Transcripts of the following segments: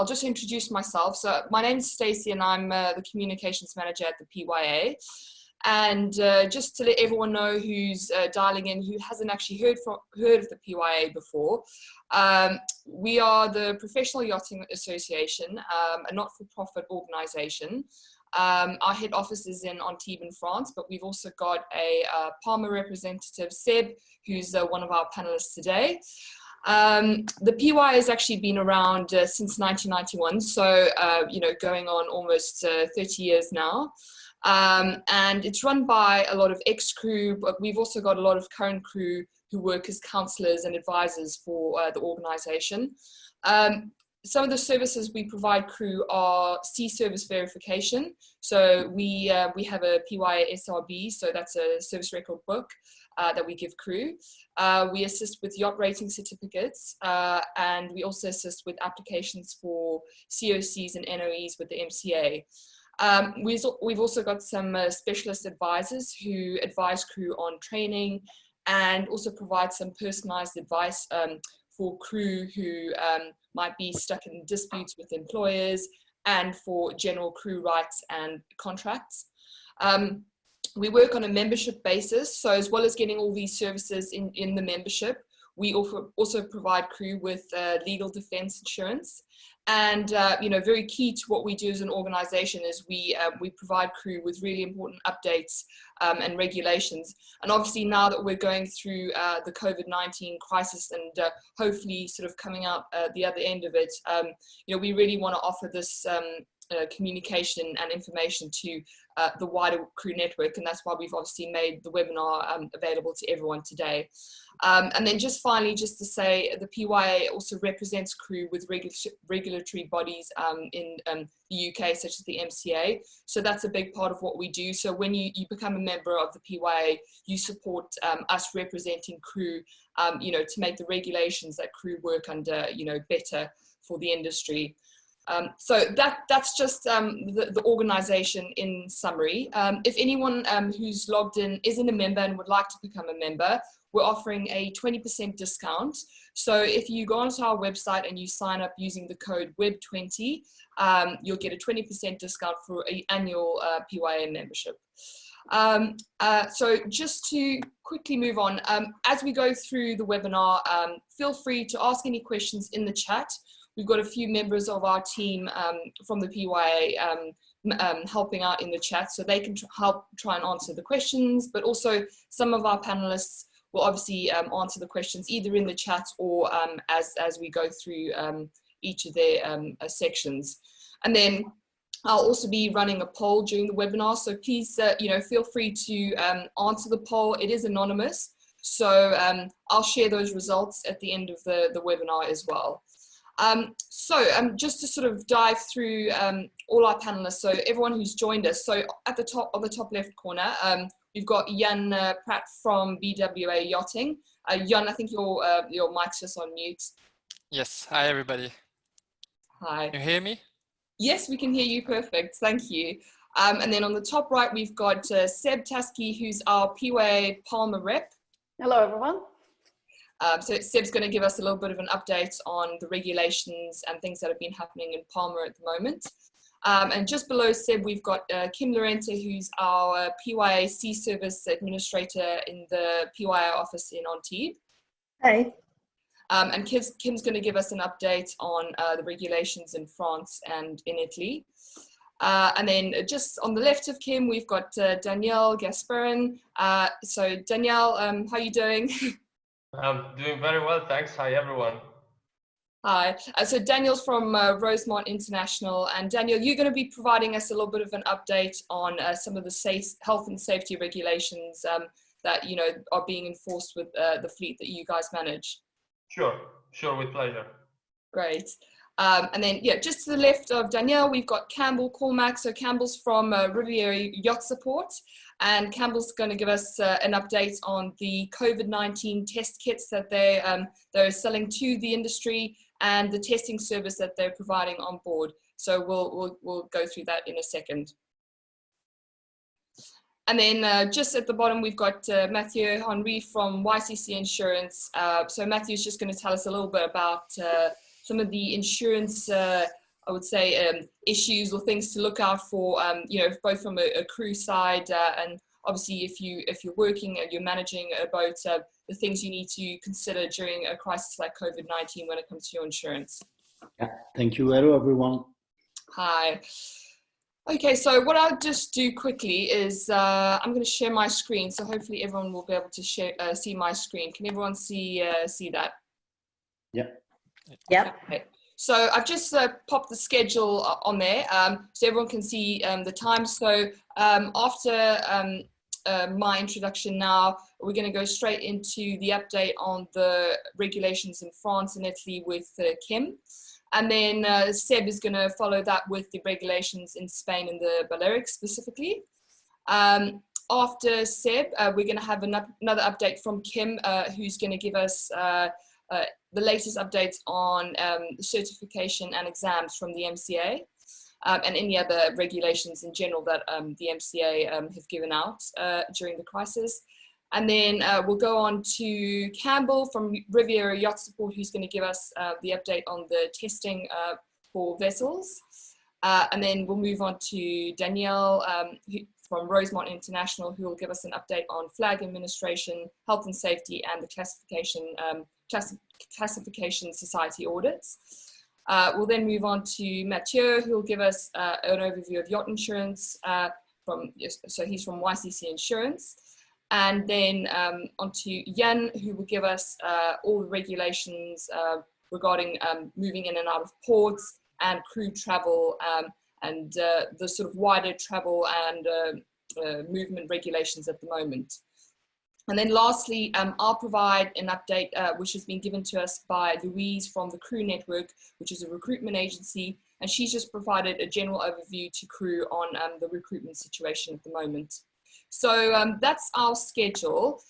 I'll just introduce myself. So my name is Stacey and I'm the communications manager at the PYA. And just to let everyone know who's dialing in, who hasn't actually heard of the PYA before, we are the Professional Yachting Association, a not-for-profit organisation. Our head office is in Antibes in France, but we've also got a Palma representative, Seb, who's one of our panelists today. The PYA has actually been around since 1991, so going on almost 30 years now. And it's run by a lot of ex-crew, but we've also got a lot of current crew who work as counsellors and advisors for the organisation. Some of the services we provide crew are sea service verification. So we have a PYA SRB, so that's a service record book that we give crew. We assist with yacht rating certificates, and we also assist with applications for COCs and NOEs with the MCA. We've also got some specialist advisors who advise crew on training and also provide some personalised advice for crew who might be stuck in disputes with employers and for general crew rights and contracts. We work on a membership basis, so as well as getting all these services in the membership, we also provide crew with legal defence insurance. And very key to what we do as an organisation is we provide crew with really important updates and regulations. And obviously now that we're going through the COVID-19 crisis and hopefully sort of coming out the other end of it, we really want to offer this communication and information to the wider crew network, and that's why we've obviously made the webinar available to everyone today. And then just finally, just to say, the PYA also represents crew with regulatory bodies in the UK, such as the MCA. So that's a big part of what we do. So when you become a member of the PYA, you support us representing crew, to make the regulations that crew work under, better for the industry. So that's just the organisation in summary. If anyone who's logged in isn't a member and would like to become a member, we're offering a 20% discount. So if you go onto our website and you sign up using the code WEB20, you'll get a 20% discount for an annual PYA membership. So just to quickly move on, as we go through the webinar, feel free to ask any questions in the chat. We've got a few members of our team from the PYA helping out in the chat, so they can help try and answer the questions, but also some of our panelists will obviously answer the questions either in the chat or as we go through each of their sections. And then I'll also be running a poll during the webinar, so please feel free to answer the poll. It is anonymous, so I'll share those results at the end of the webinar as well. Just to sort of dive through all our panelists, so everyone who's joined us. So at the top, on the top left corner, we've got Yann Prat from BWA Yachting. Yann, I think your mic's just on mute. Yes, hi everybody. Hi. Can you hear me? Yes, we can hear you perfect, thank you. And then on the top right, we've got Seb Tasci, who's our PYA Palma rep. Hello everyone. So Seb's going to give us a little bit of an update on the regulations and things that have been happening in Palma at the moment. And just below Seb, we've got Kim Llorente, who's our PYA Sea Service Administrator in the PYA office in Antibes. Hey. And Kim's going to give us an update on the regulations in France and in Italy. And then just on the left of Kim, we've got Daniele Gasparin. So Daniele, how are you doing? I'm doing very well, thanks. Hi, everyone. Hi. So Daniel's from Rosemont International, and Daniel, you're going to be providing us a little bit of an update on some of the health and safety regulations that are being enforced with the fleet that you guys manage. Sure, with pleasure. Great. And then, just to the left of Danielle, we've got Campbell Cormac. So Campbell's from Riviera Yacht Support, and Campbell's going to give us an update on the COVID-19 test kits that they're selling to the industry and the testing service that they're providing on board. So we'll go through that in a second. And then just at the bottom, we've got Mathieu Henry from WYCC Insurance. So Matthew's just going to tell us a little bit about some of the insurance I would say, issues or things to look out for, you know, both from a crew side and obviously if you're working and you're managing a boat, the things you need to consider during a crisis like COVID-19 when it comes to your insurance. Yeah, thank you. Hello, everyone. Hi. Okay, so what I'll just do quickly is I'm going to share my screen, so hopefully everyone will be able to share, see my screen. Can everyone see that? Yeah. Yep. Okay. So I've just popped the schedule on there, so everyone can see the time. So after my introduction now, we're going to go straight into the update on the regulations in France and Italy with Kim. And then Seb is going to follow that with the regulations in Spain and the Balearics specifically. After Seb, we're going to have another update from Kim, who's going to give us the latest updates on certification and exams from the MCA and any other regulations in general that the MCA have given out during the crisis. And then we'll go on to Campbell from Riviera Yacht Support, who's going to give us the update on the testing for vessels. And then we'll move on to Daniele from Rosemont International, who will give us an update on flag administration, health and safety, and the classification society audits. We'll then move on to Mathieu, who will give us an overview of yacht insurance so he's from WYCC Insurance. And then onto Yann, who will give us all the regulations regarding moving in and out of ports and crew travel and the sort of wider travel and movement regulations at the moment. And then lastly, I'll provide an update which has been given to us by Louise from the Crew Network, which is a recruitment agency, and she's just provided a general overview to crew on the recruitment situation at the moment. So that's our schedule.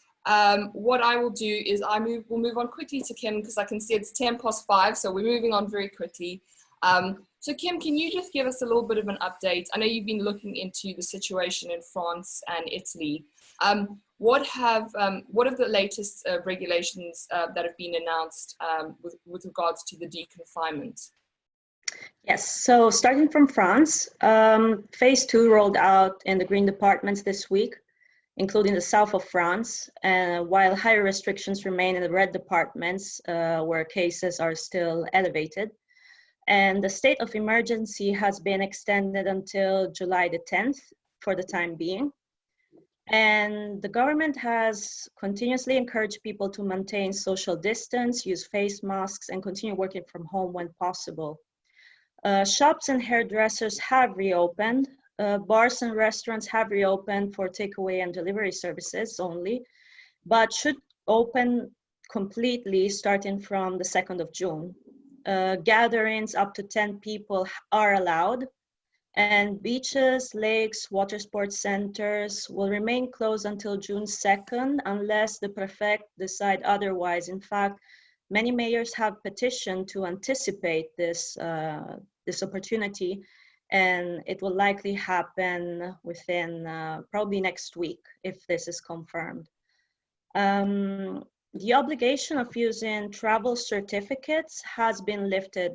What I will do is we'll move on quickly to Kim because I can see it's 5:10, so we're moving on very quickly. So Kim, can you just give us a little bit of an update? I know you've been looking into the situation in France and Italy. What have the latest regulations that have been announced with regards to the de-confinement? Yes, so starting from France, phase 2 rolled out in the green departments this week, including the south of France, while higher restrictions remain in the red departments where cases are still elevated. And the state of emergency has been extended until July the 10th for the time being. And the government has continuously encouraged people to maintain social distance, use face masks, and continue working from home when possible. Shops and hairdressers have reopened. Bars and restaurants have reopened for takeaway and delivery services only, but should open completely starting from the 2nd of June. Gatherings up to 10 people are allowed, and beaches, lakes, water sports centers will remain closed until June 2nd unless the prefect decide otherwise. In fact, many mayors have petitioned to anticipate this opportunity, and it will likely happen within probably next week if this is confirmed. The obligation of using travel certificates has been lifted.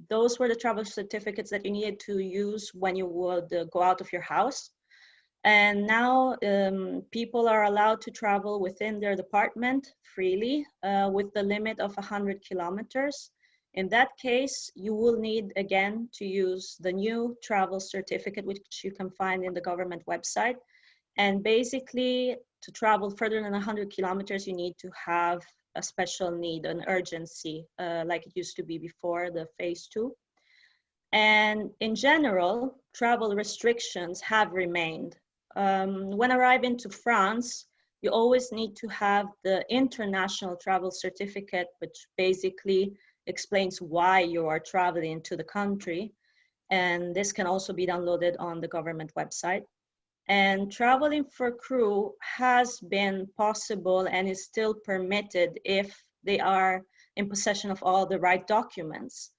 Those were the travel certificates that you needed to use when you would go out of your house. And now people are allowed to travel within their department freely with the limit of 100 kilometers. In that case, you will need again to use the new travel certificate, which you can find in the government website. And basically, to travel further than 100 kilometers, you need to have a special need, an urgency, like it used to be before the phase 2. And in general, travel restrictions have remained. When arriving to France, you always need to have the international travel certificate, which basically explains why you are traveling to the country. And this can also be downloaded on the government website. And traveling for crew has been possible and is still permitted if they are in possession of all the right documents.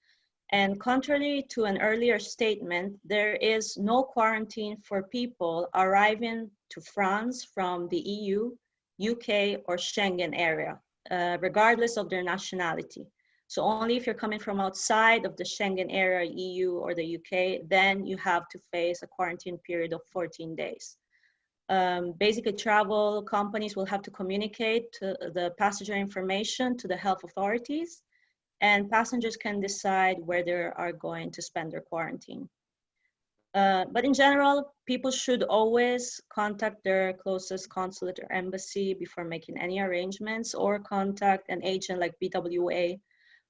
And contrary to an earlier statement, there is no quarantine for people arriving to France from the EU, UK, or Schengen area, regardless of their nationality. So only if you're coming from outside of the Schengen area, EU or the UK, then you have to face a quarantine period of 14 days. Basically, travel companies will have to communicate the passenger information to the health authorities, and passengers can decide where they are going to spend their quarantine. But in general, people should always contact their closest consulate or embassy before making any arrangements, or contact an agent like BWA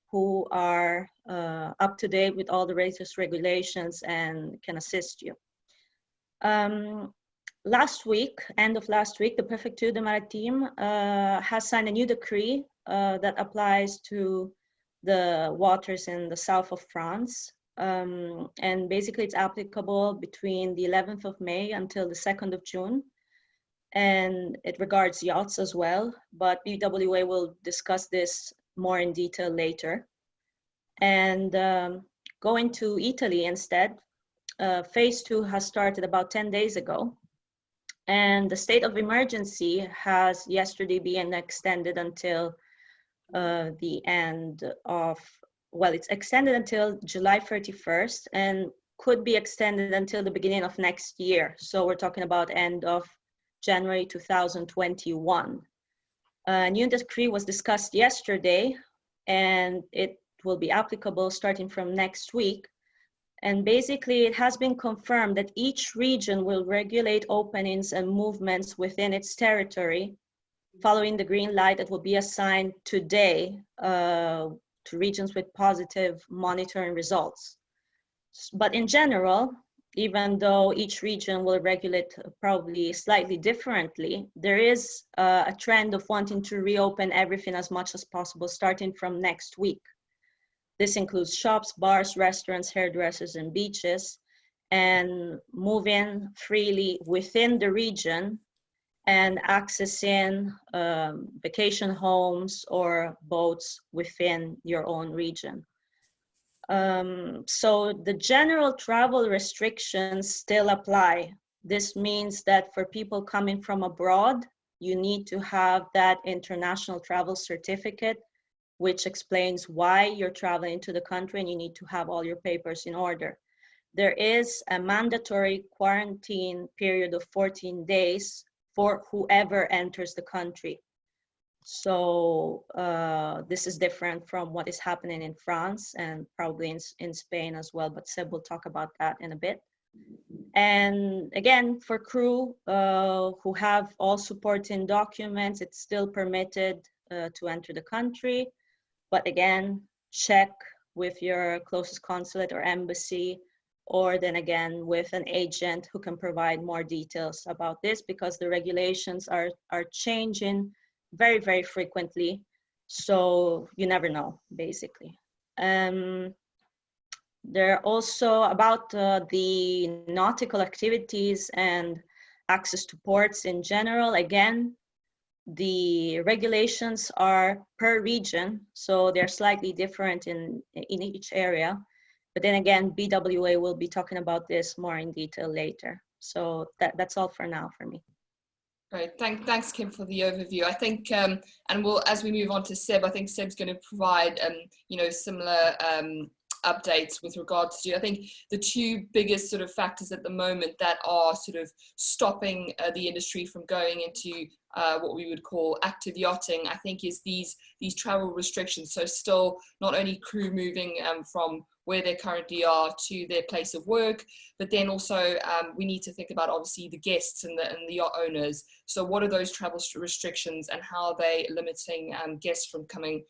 who are up to date with all the latest regulations and can assist you. Last week, end of last week, the Préfecture de Maritime has signed a new decree that applies to the waters in the south of France. And basically it's applicable between the 11th of May until the 2nd of June. And it regards yachts as well, but BWA will discuss this more in detail later. And going to Italy instead, phase 2 has started about 10 days ago. And the state of emergency has yesterday been extended until the end of, well, it's extended until July 31st and could be extended until the beginning of next year. So we're talking about end of January 2021. A new decree was discussed yesterday, and it will be applicable starting from next week. And basically it has been confirmed that each region will regulate openings and movements within its territory, following the green light that will be assigned today to regions with positive monitoring results. But in general, even though each region will regulate probably slightly differently, there is a trend of wanting to reopen everything as much as possible starting from next week. This includes shops, bars, restaurants, hairdressers, and beaches, and moving freely within the region and accessing vacation homes or boats within your own region. So the general travel restrictions still apply. This means that for people coming from abroad, you need to have that international travel certificate, which explains why you're traveling to the country, and you need to have all your papers in order. There is a mandatory quarantine period of 14 days for whoever enters the country. So this is different from what is happening in France and probably in Spain as well, but Seb will talk about that in a bit. And again, for crew who have all supporting documents, it's still permitted to enter the country. But again, check with your closest consulate or embassy, or then again with an agent who can provide more details about this, because the regulations are changing very, very frequently. So you never know, basically. There are also about the nautical activities and access to ports in general. Again, the regulations are per region, so they're slightly different in each area. But then again, BWA will be talking about this more in detail later. So that's all for now for me. Great, thanks Kim for the overview. I think, and we'll, as we move on to Seb, I think Seb's going to provide, similar updates with regards to, I think, the two biggest sort of factors at the moment that are sort of stopping the industry from going into what we would call active yachting, I think, is these travel restrictions. So still not only crew moving from where they currently are to their place of work, but then also we need to think about obviously the guests and the yacht owners. So what are those travel restrictions, and how are they limiting guests from coming,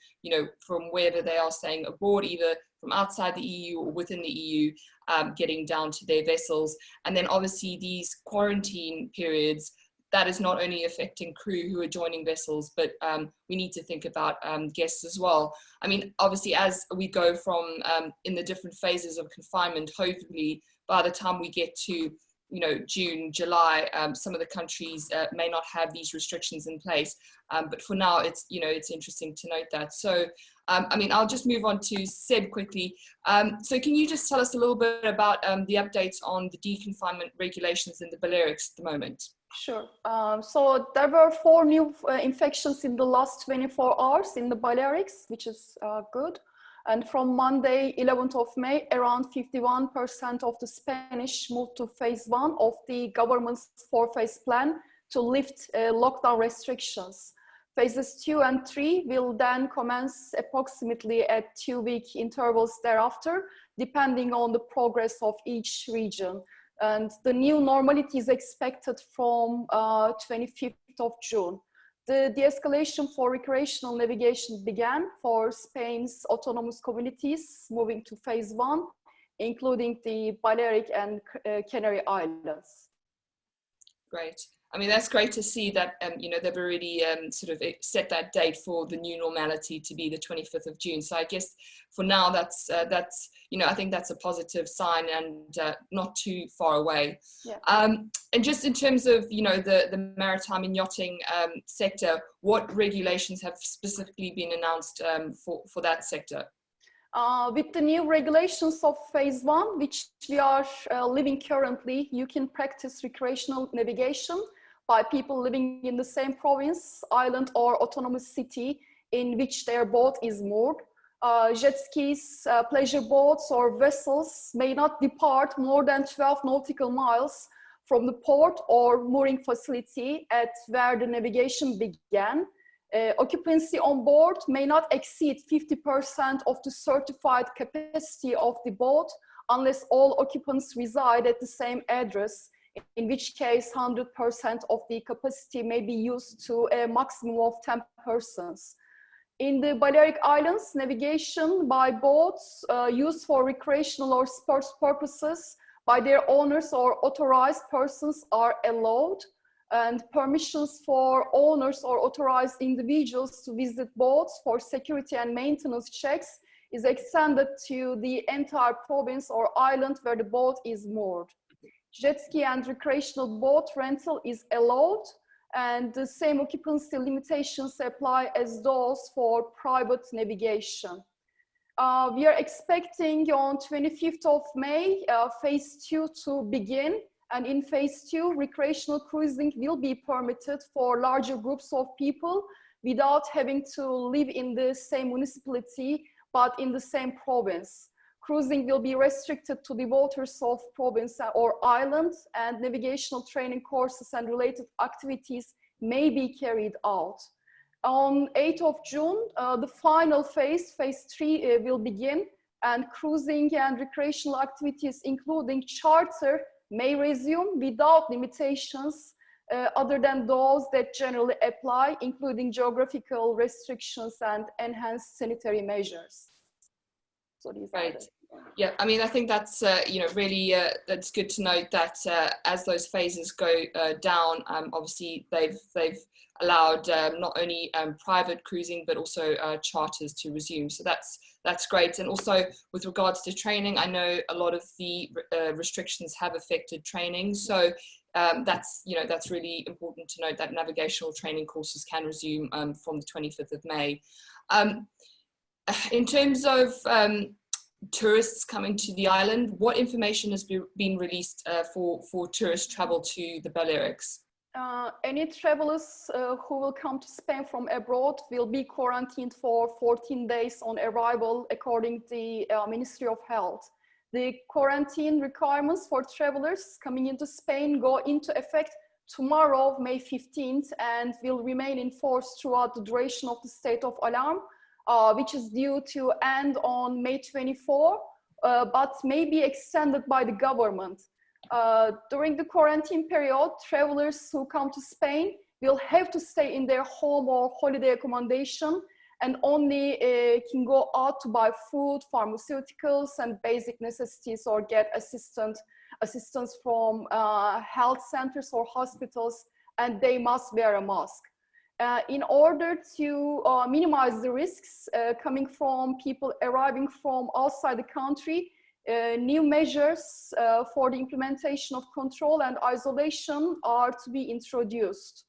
from wherever they are staying abroad, either from outside the EU or within the EU, getting down to their vessels. And then obviously these quarantine periods, that is not only affecting crew who are joining vessels, but we need to think about guests as well. I mean, obviously, as we go from in the different phases of confinement, hopefully by the time we get to, June, July, some of the countries may not have these restrictions in place. But for now, it's interesting to note that. So, I'll just move on to Seb quickly. So can you just tell us a little bit about the updates on the de-confinement regulations in the Balearics at the moment? Sure. So there were 4 new infections in the last 24 hours in the Balearics, which is good. And from Monday, 11th of May, around 51% of the Spanish moved to phase 1 of the government's 4-phase plan to lift lockdown restrictions. Phases 2 and 3 will then commence approximately at 2-week intervals thereafter, depending on the progress of each region. And the new normality is expected from 25th of June. The de-escalation for recreational navigation began for Spain's autonomous communities moving to phase 1, including the Balearic and Canary Islands. Great. I mean, that's great to see that, you know, they've already sort of set that date for the new normality to be the 25th of June. So I guess for now, that's you know, I think that's a positive sign and not too far away. Yeah. And just in terms of, you know, the maritime and yachting sector, what regulations have specifically been announced for that sector? With the new regulations of phase 1, which we are living currently, you can practice recreational navigation by people living in the same province, island, or autonomous city in which their boat is moored. Jet skis, pleasure boats, or vessels may not depart more than 12 nautical miles from the port or mooring facility at where the navigation began. Occupancy on board may not exceed 50% of the certified capacity of the boat unless all occupants reside at the same address, in which case 100% of the capacity may be used to a maximum of 10 persons. In the Balearic Islands, navigation by boats used for recreational or sports purposes by their owners or authorized persons are allowed, and permissions for owners or authorized individuals to visit boats for security and maintenance checks is extended to the entire province or island where the boat is moored. Jet ski and recreational boat rental is allowed, and the same occupancy limitations apply as those for private navigation. We are expecting on 25th of May, phase 2 to begin. And in phase 2, recreational cruising will be permitted for larger groups of people without having to live in the same municipality, but in the same province. Cruising will be restricted to the waters of province or island, and navigational training courses and related activities may be carried out. On 8th of June, the final phase, phase 3, will begin, and cruising and recreational activities, including charter, may resume without limitations other than those that generally apply, including geographical restrictions and enhanced sanitary measures. So these are the... Yeah, I mean, I think that's, you know, really, that's good to note that as those phases go down, obviously they've allowed not only private cruising, but also charters to resume. So that's great. And also with regards to training, I know a lot of the restrictions have affected training. So that's, you know, that's really important to note that navigational training courses can resume from the 25th of May. In terms of tourists coming to the island, what information has been released for tourist travel to the Balearics? Any travelers who will come to Spain from abroad will be quarantined for 14 days on arrival, according to the Ministry of Health. The quarantine requirements for travelers coming into Spain go into effect tomorrow, May 15th, and will remain in force throughout the duration of the state of alarm, which is due to end on May 24, but may be extended by the government. During the quarantine period, travelers who come to Spain will have to stay in their home or holiday accommodation and only can go out to buy food, pharmaceuticals, and basic necessities, or get assistance from health centers or hospitals, and they must wear a mask. In order to minimize the risks coming from people arriving from outside the country, new measures for the implementation of control and isolation are to be introduced.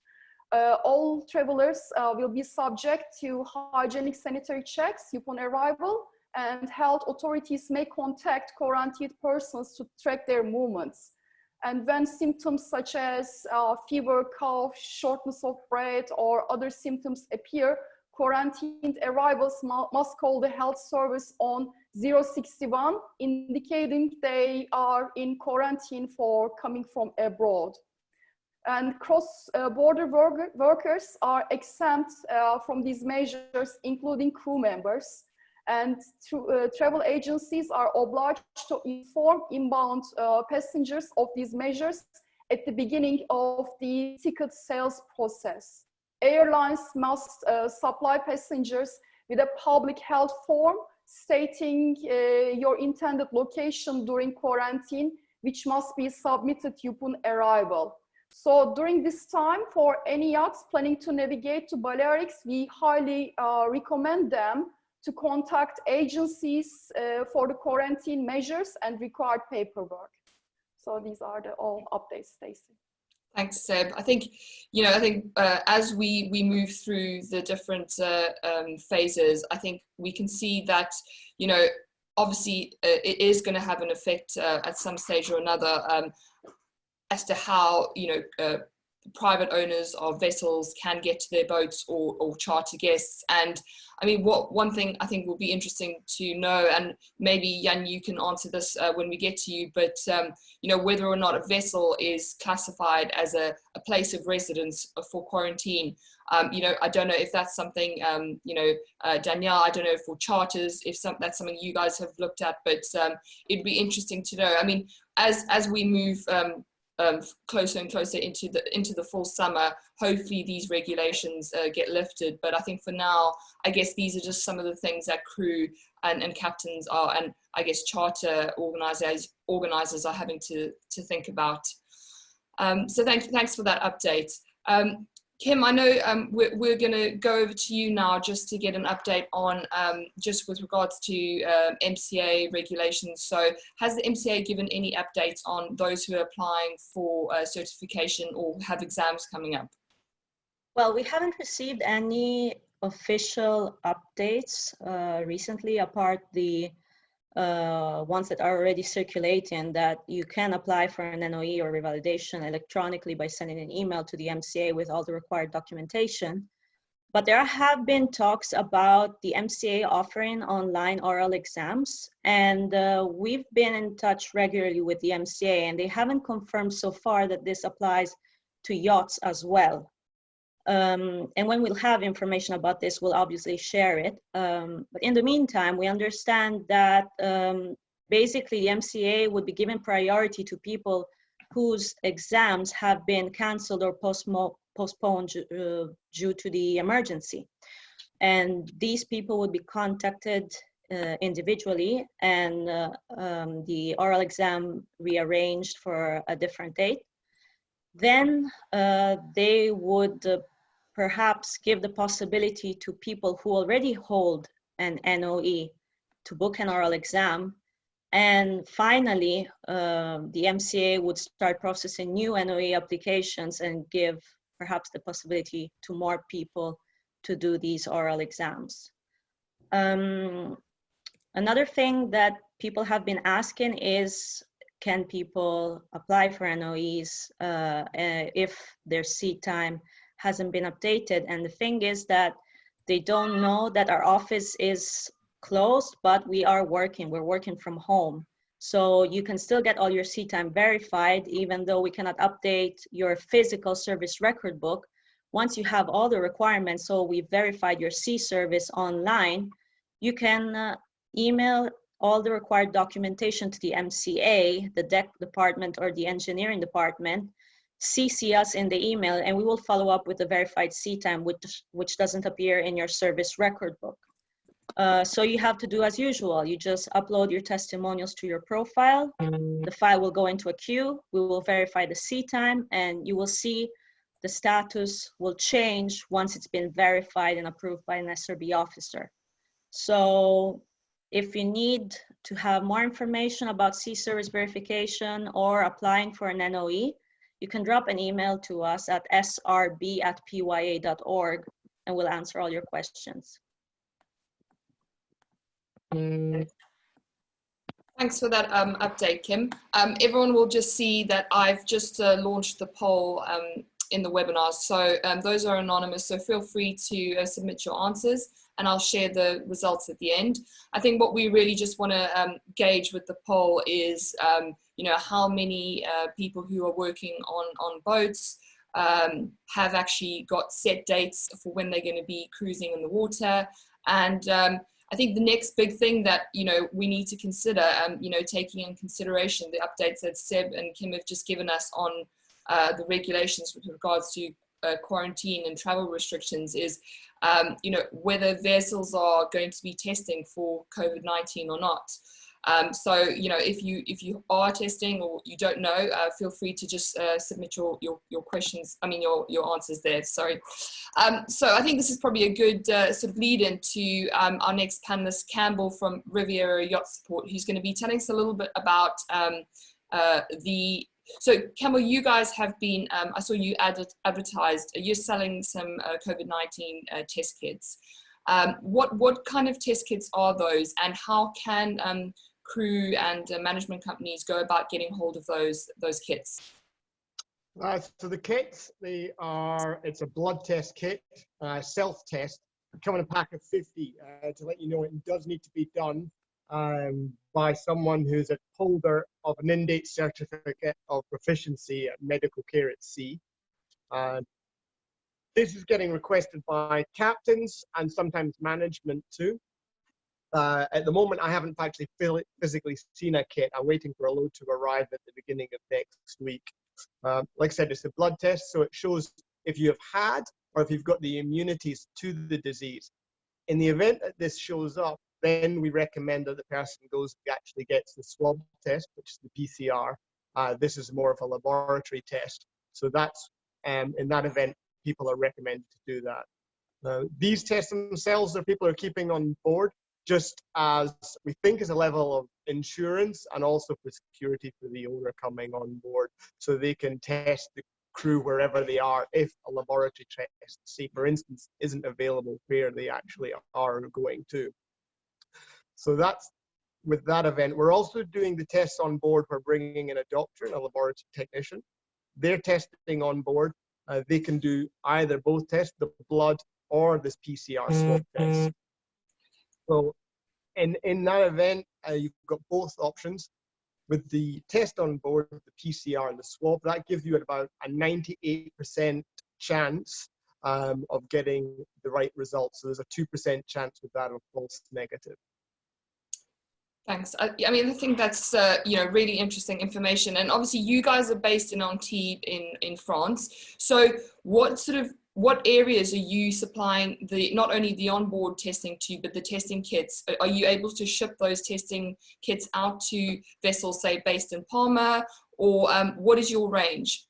All travelers will be subject to hygienic sanitary checks upon arrival, and health authorities may contact quarantined persons to track their movements. And when symptoms such as fever, cough, shortness of breath, or other symptoms appear, quarantined arrivals must call the health service on 061, indicating they are in quarantine for coming from abroad. And cross-border workers are exempt from these measures, including crew members. And travel agencies are obliged to inform inbound passengers of these measures at the beginning of the ticket sales process. Airlines must supply passengers with a public health form stating your intended location during quarantine, which must be submitted upon arrival. So during this time, for any yachts planning to navigate to Balearics, we highly recommend them to contact agencies for the quarantine measures and required paperwork. So these are all updates, Stacey. Thanks, Seb. I think, as we move through the different phases, I think we can see that, obviously it is going to have an effect at some stage or another as to how, private owners of vessels can get to their boats or charter guests. And I mean, one thing I think will be interesting to know, and maybe Yann, you can answer this when we get to you, but whether or not a vessel is classified as a place of residence for quarantine. I don't know if that's something, Danielle, I don't know for charters, if that's something you guys have looked at, but it'd be interesting to know. I mean, as we move closer and closer into the full summer, hopefully these regulations get lifted. But I think for now, I guess these are just some of the things that crew and captains are, and I guess charter organizers are having to think about. So thanks for that update. Kim, I know we're going to go over to you now just to get an update on just with regards to MCA regulations. So has the MCA given any updates on those who are applying for certification or have exams coming up? Well, we haven't received any official updates recently, apart the ones that are already circulating, that you can apply for an NOE or revalidation electronically by sending an email to the MCA with all the required documentation. But there have been talks about the MCA offering online oral exams, and we've been in touch regularly with the MCA, and they haven't confirmed so far that this applies to yachts as well. And when we'll have information about this, we'll obviously share it. But in the meantime, we understand that basically the MCA would be giving priority to people whose exams have been canceled or postponed due to the emergency. And these people would be contacted individually, and the oral exam rearranged for a different date. Then they would perhaps give the possibility to people who already hold an NOE to book an oral exam. And finally, the MCA would start processing new NOE applications and give perhaps the possibility to more people to do these oral exams. Another thing that people have been asking is, can people apply for NOEs if their seat time hasn't been updated? And the thing is that they don't know that our office is closed, but we are working. We're working from home. So you can still get all your seat time verified, even though we cannot update your physical service record book. Once you have all the requirements, so we've verified your C service online, you can email all the required documentation to the MCA, the deck department or the engineering department, CC us in the email, and we will follow up with the verified seat time, which doesn't appear in your service record book. So you have to do as usual. You just upload your testimonials to your profile. The file will go into a queue. We will verify the seat time, and you will see the status will change once it's been verified and approved by an SRB officer. So if you need to have more information about C-Service verification or applying for an NOE, you can drop an email to us at srb@pya.org, and we'll answer all your questions. Thanks for that update, Kim. Everyone will just see that I've just launched the poll in the webinars. So those are anonymous, so feel free to submit your answers and I'll share the results at the end. I think what we really just want to gauge with the poll is, you know, how many people who are working on boats have actually got set dates for when they're going to be cruising in the water. And I think the next big thing that, you know, we need to consider, you know, taking in consideration the updates that Seb and Kim have just given us on the regulations with regards to quarantine and travel restrictions is, you know, whether vessels are going to be testing for COVID-19 or not. So, you know, if you are testing or you don't know, feel free to just submit your questions, I mean, your answers there, sorry. So I think this is probably a good sort of lead into our next panelist, Campbell from Riviera Yacht Support, who's going to be telling us a little bit about so Campbell, you guys have been, I saw you advertised, you're selling some COVID-19 test kits. What kind of test kits are those, and how can crew and management companies go about getting hold of those kits? So the kits, it's a blood test kit, self-test, come in a pack of 50 to let you know it does need to be done by someone who's a holder of an in-date certificate of proficiency at medical care at sea. This is getting requested by captains and sometimes management too. At the moment, I haven't actually physically seen a kit. I'm waiting for a load to arrive at the beginning of next week. Like I said, it's a blood test, so it shows if you have had or if you've got the immunities to the disease. In the event that this shows up, then we recommend that the person actually gets the swab test, which is the PCR. This is more of a laboratory test. So that's, in that event, people are recommended to do that. These tests themselves are people are keeping on board just as we think is a level of insurance and also for security for the owner coming on board, so they can test the crew wherever they are if a laboratory test, say for instance, isn't available where they actually are going to. So that's with that event. We're also doing the tests on board. We're bringing in a doctor and a laboratory technician. They're testing on board. They can do either both tests, the blood or this PCR swab test. So in that event, you've got both options. With the test on board, the PCR and the swab, that gives you about a 98% chance of getting the right results. So there's a 2% chance with that of false negative. Thanks. I mean, I think that's you know, really interesting information. And obviously, you guys are based in Antibes in France. So, what areas are you supplying not only the onboard testing to, but the testing kits? Are you able to ship those testing kits out to vessels, say, based in Palma, or what is your range?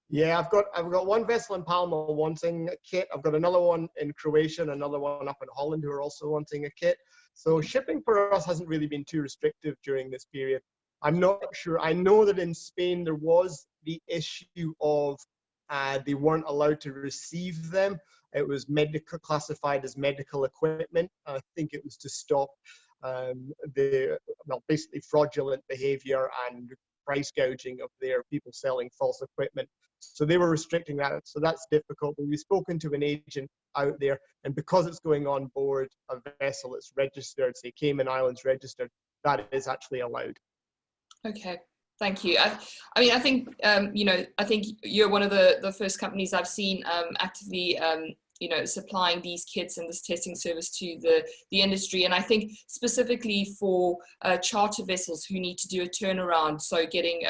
Yeah, I've got one vessel in Palma wanting a kit. I've got another one in Croatia and another one up in Holland who are also wanting a kit. So shipping for us hasn't really been too restrictive during this period. I'm not sure. I know that in Spain there was the issue of they weren't allowed to receive them. It was classified as medical equipment. I think it was to stop basically fraudulent behavior and price gouging of their people selling false equipment. So they were restricting that. So that's difficult. But we've spoken to an agent out there, and because it's going on board a vessel that's registered, say Cayman Islands registered, that is actually allowed. Okay, thank you. I mean, I think you know, I think you're one of the first companies I've seen actively you know, supplying these kits and this testing service to the industry. And I think specifically for charter vessels who need to do a turnaround, so getting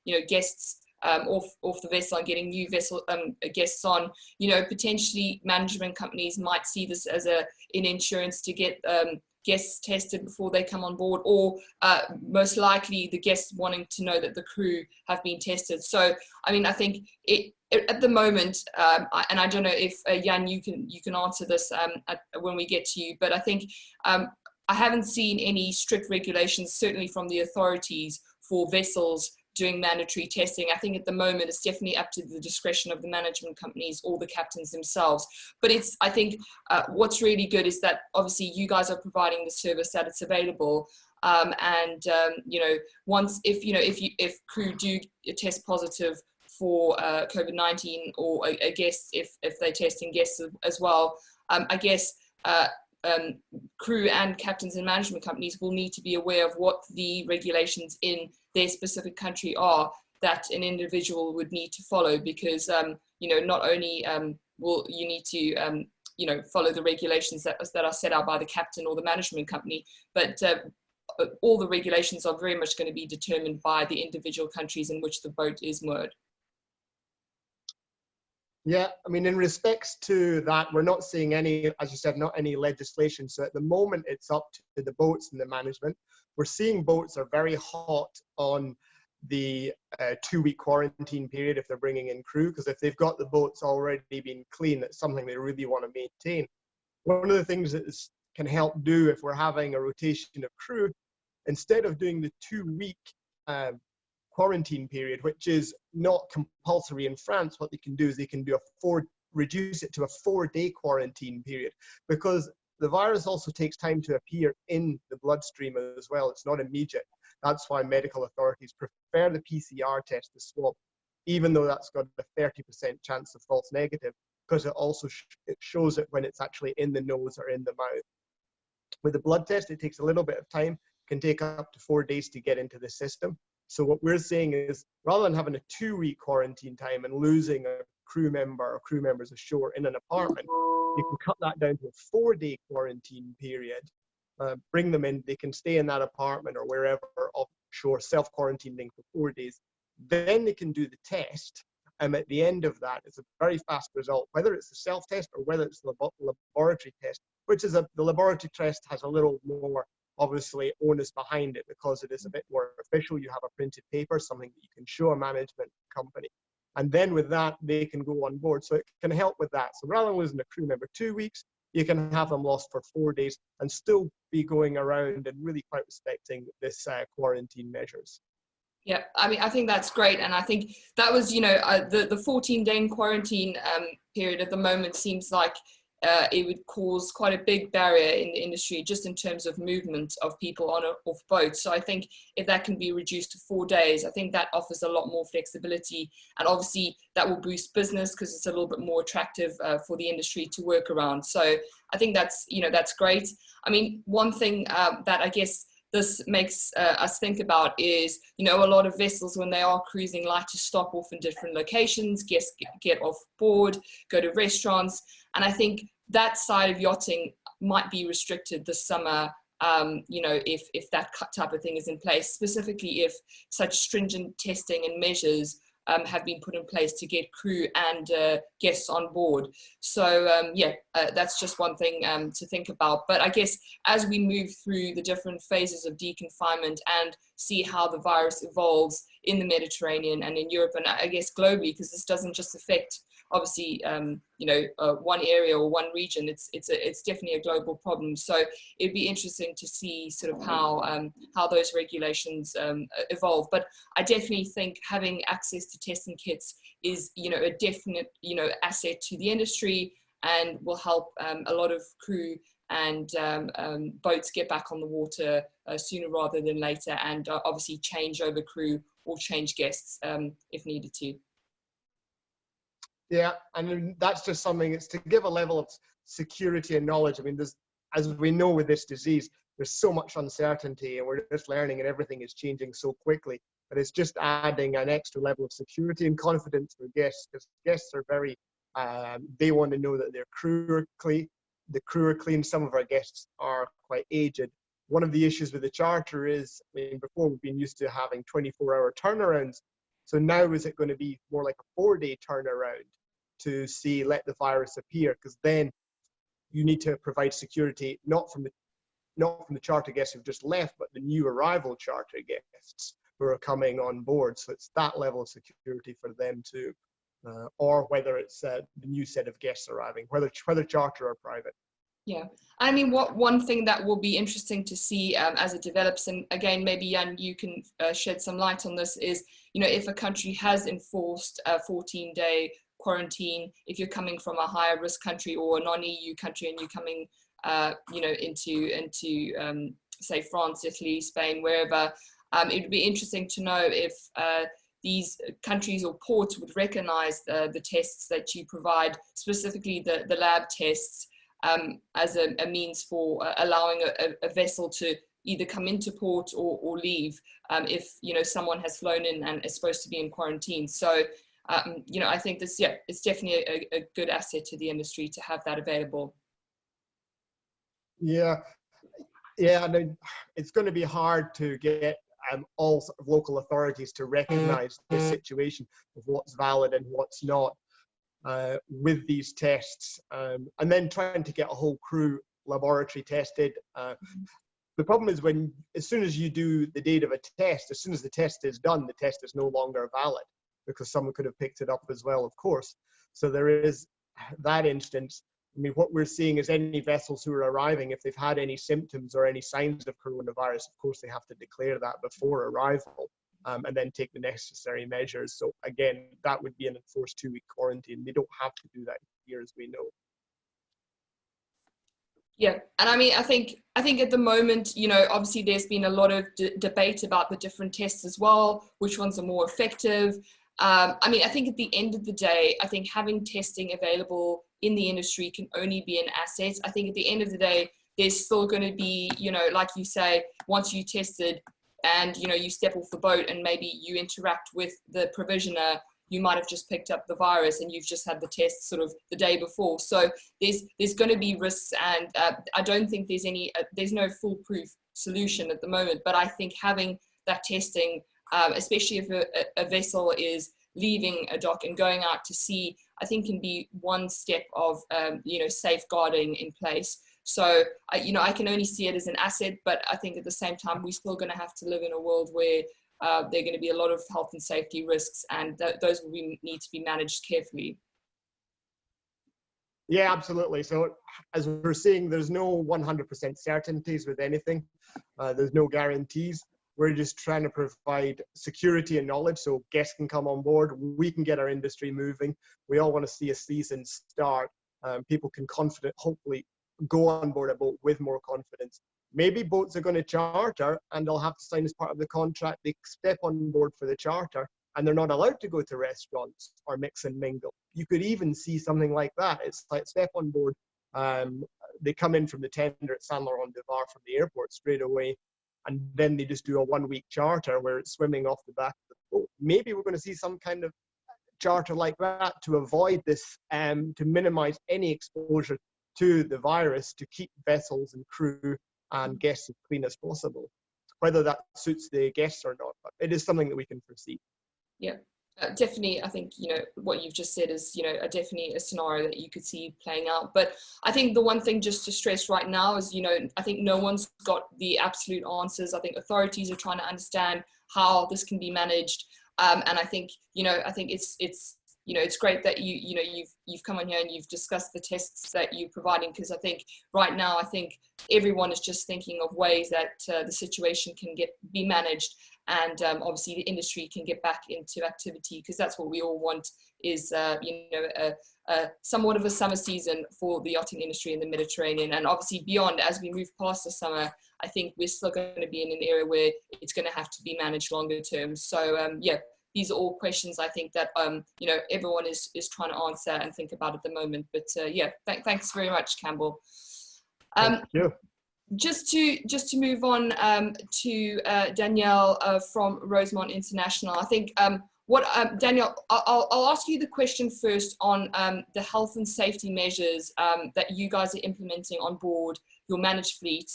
you know, guests off the vessel and getting new vessel guests on, you know, potentially management companies might see this as an insurance to get guests tested before they come on board, or most likely the guests wanting to know that the crew have been tested. So I mean, I think at the moment, and I don't know if Yann, you can answer this when we get to you, but I think I haven't seen any strict regulations, certainly from the authorities, for vessels doing mandatory testing. I think at the moment it's definitely up to the discretion of the management companies or the captains themselves. But I think what's really good is that obviously you guys are providing the service, that it's available. You know, if crew do test positive for COVID-19, or I guess if they're testing guests as well, I guess crew and captains and management companies will need to be aware of what the regulations in their specific country are that an individual would need to follow, because you know, not only will you need to you know, follow the regulations that are set out by the captain or the management company, but all the regulations are very much going to be determined by the individual countries in which the boat is moored. Yeah, I mean, in respects to that, we're not seeing any, as you said, not any legislation. So at the moment, it's up to the boats and the management. We're seeing boats are very hot on the 2-week quarantine period if they're bringing in crew, because if they've got the boats already been clean, that's something they really want to maintain. One of the things that can help do if we're having a rotation of crew, instead of doing the 2-week quarantine period, which is not compulsory in France, what they can do is they can do reduce it to a 4-day quarantine period, because the virus also takes time to appear in the bloodstream as well. It's not immediate. That's why medical authorities prefer the PCR test, the swab, even though that's got a 30% chance of false negative, because it also it shows it when it's actually in the nose or in the mouth. With the blood test, it takes a little bit of time, can take up to 4 days to get into the system. So what we're saying is, rather than having a 2-week quarantine time and losing a crew member or crew members ashore in an apartment, you can cut that down to a 4-day quarantine period. Bring them in, they can stay in that apartment or wherever offshore, self-quarantining for 4 days. Then they can do the test. And at the end of that, it's a very fast result, whether it's the self-test or whether it's the laboratory test, which is the laboratory test has a little more, obviously, onus behind it because it is a bit more official. You have a printed paper, something that you can show a management company. And then with that, they can go on board. So it can help with that. So rather than losing a crew member 2 weeks, you can have them lost for 4 days and still be going around and really quite respecting this quarantine measures. Yeah, I mean, I think that's great. And I think that was, you know, the 14-day quarantine period at the moment seems like it would cause quite a big barrier in the industry, just in terms of movement of people on or off boats. So I think if that can be reduced to 4 days, I think that offers a lot more flexibility, and obviously that will boost business because it's a little bit more attractive for the industry to work around. So I think that's, you know, that's great. I mean, one thing that I guess this makes us think about is, you know, a lot of vessels when they are cruising like to stop off in different locations, guests get off board, go to restaurants. And I think that side of yachting might be restricted this summer, you know, if that type of thing is in place, specifically if such stringent testing and measures have been put in place to get crew and guests on board. So yeah, that's just one thing to think about. But I guess as we move through the different phases of de-confinement and see how the virus evolves in the Mediterranean and in Europe, and I guess globally, because this doesn't just affect obviously, you know, one area or one region, it's definitely a global problem. So it'd be interesting to see sort of how those regulations evolve. But I definitely think having access to testing kits is, you know, a definite, you know, asset to the industry, and will help a lot of crew and boats get back on the water sooner rather than later, and obviously change over crew or change guests if needed to. Yeah, and that's just something, it's to give a level of security and knowledge. I mean, there's, as we know with this disease, there's so much uncertainty and we're just learning and everything is changing so quickly. But it's just adding an extra level of security and confidence for guests, because guests are very, they want to know that their crew are clean. The crew are clean. Some of our guests are quite aged. One of the issues with the charter is, I mean, before we've been used to having 24-hour turnarounds. So now is it going to be more like a 4-day turnaround to see, let the virus appear? Because then you need to provide security, not from the charter guests who've just left, but the new arrival charter guests who are coming on board. So it's that level of security for them too, or whether it's the new set of guests arriving, whether charter or private. Yeah, I mean, one thing that will be interesting to see as it develops, and again, maybe Yann, you can shed some light on this, is, you know, if a country has enforced a 14-day quarantine, if you're coming from a higher risk country or a non-EU country and you're coming, you know, into say France, Italy, Spain, wherever, it would be interesting to know if these countries or ports would recognize the tests that you provide, specifically the lab tests, as a means for allowing a vessel to either come into port or leave if, you know, someone has flown in and is supposed to be in quarantine. So, you know, I think this, yeah, it's definitely a good asset to the industry to have that available. Yeah, and it's going to be hard to get all sort of local authorities to recognize the situation of what's valid and what's not with these tests, and then trying to get a whole crew laboratory tested. The problem is as soon as you do the date of a test, as soon as the test is done, the test is no longer valid because someone could have picked it up as well, of course. So there is that instance. I mean, what we're seeing is any vessels who are arriving, if they've had any symptoms or any signs of coronavirus, of course, they have to declare that before arrival and then take the necessary measures. So again, that would be an enforced 2-week quarantine. They don't have to do that here, as we know. Yeah, and I mean, I think at the moment, you know, obviously there's been a lot of debate about the different tests as well, which ones are more effective. I mean, I think at the end of the day, I think having testing available in the industry can only be an asset. I think at the end of the day, there's still going to be, you know, like you say, once you tested and, you know, you step off the boat and maybe you interact with the provisioner, you might have just picked up the virus and you've just had the test sort of the day before. So there's going to be risks, and I don't think there's no foolproof solution at the moment. But I think having that testing, especially if a vessel is leaving a dock and going out to sea, I think can be one step of you know, safeguarding in place. So you know, I can only see it as an asset, but I think at the same time we're still going to have to live in a world where there are going to be a lot of health and safety risks, and those will need to be managed carefully. Yeah, absolutely. So as we're seeing, there's no 100% certainties with anything. There's no guarantees. We're just trying to provide security and knowledge so guests can come on board. We can get our industry moving. We all want to see a season start. People can hopefully go on board a boat with more confidence. Maybe boats are going to charter and they'll have to sign as part of the contract. They step on board for the charter and they're not allowed to go to restaurants or mix and mingle. You could even see something like that. It's like step on board. They come in from the tender at Saint Laurent de Var from the airport straight away. And then they just do a 1-week charter where it's swimming off the back of the boat. Maybe we're going to see some kind of charter like that to avoid this, to minimize any exposure to the virus, to keep vessels and crew and guests as clean as possible. Whether that suits the guests or not, but it is something that we can foresee. Yeah, definitely. I think, you know, what you've just said is, you know, definitely a scenario that you could see playing out. But I think the one thing just to stress right now is, you know, I think no one's got the absolute answers. I think authorities are trying to understand how this can be managed. And I think, you know, it's you know, it's great that you've come on here and you've discussed the tests that you're providing, because I think right now, I think everyone is just thinking of ways that the situation can be managed, and obviously the industry can get back into activity, because that's what we all want is, you know, somewhat of a summer season for the yachting industry in the Mediterranean, and obviously beyond. As we move past the summer, I think we're still going to be in an area where it's going to have to be managed longer term. So yeah, these are all questions I think that you know, everyone is trying to answer and think about at the moment. But yeah, thanks very much, Campbell. Thank you. Just to move on to Daniele from Rosemont International. I think Daniele, I'll ask you the question first on the health and safety measures that you guys are implementing on board your managed fleet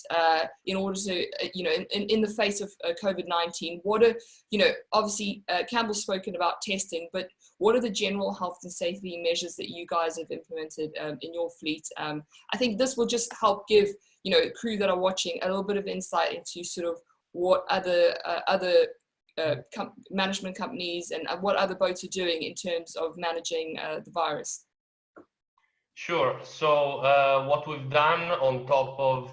in order to, you know, in the face of COVID-19. What are, you know, obviously Campbell's spoken about testing, but what are the general health and safety measures that you guys have implemented in your fleet? I think this will just help give, you know, crew that are watching a little bit of insight into sort of what other management companies and what other boats are doing in terms of managing the virus. Sure. So what we've done on top of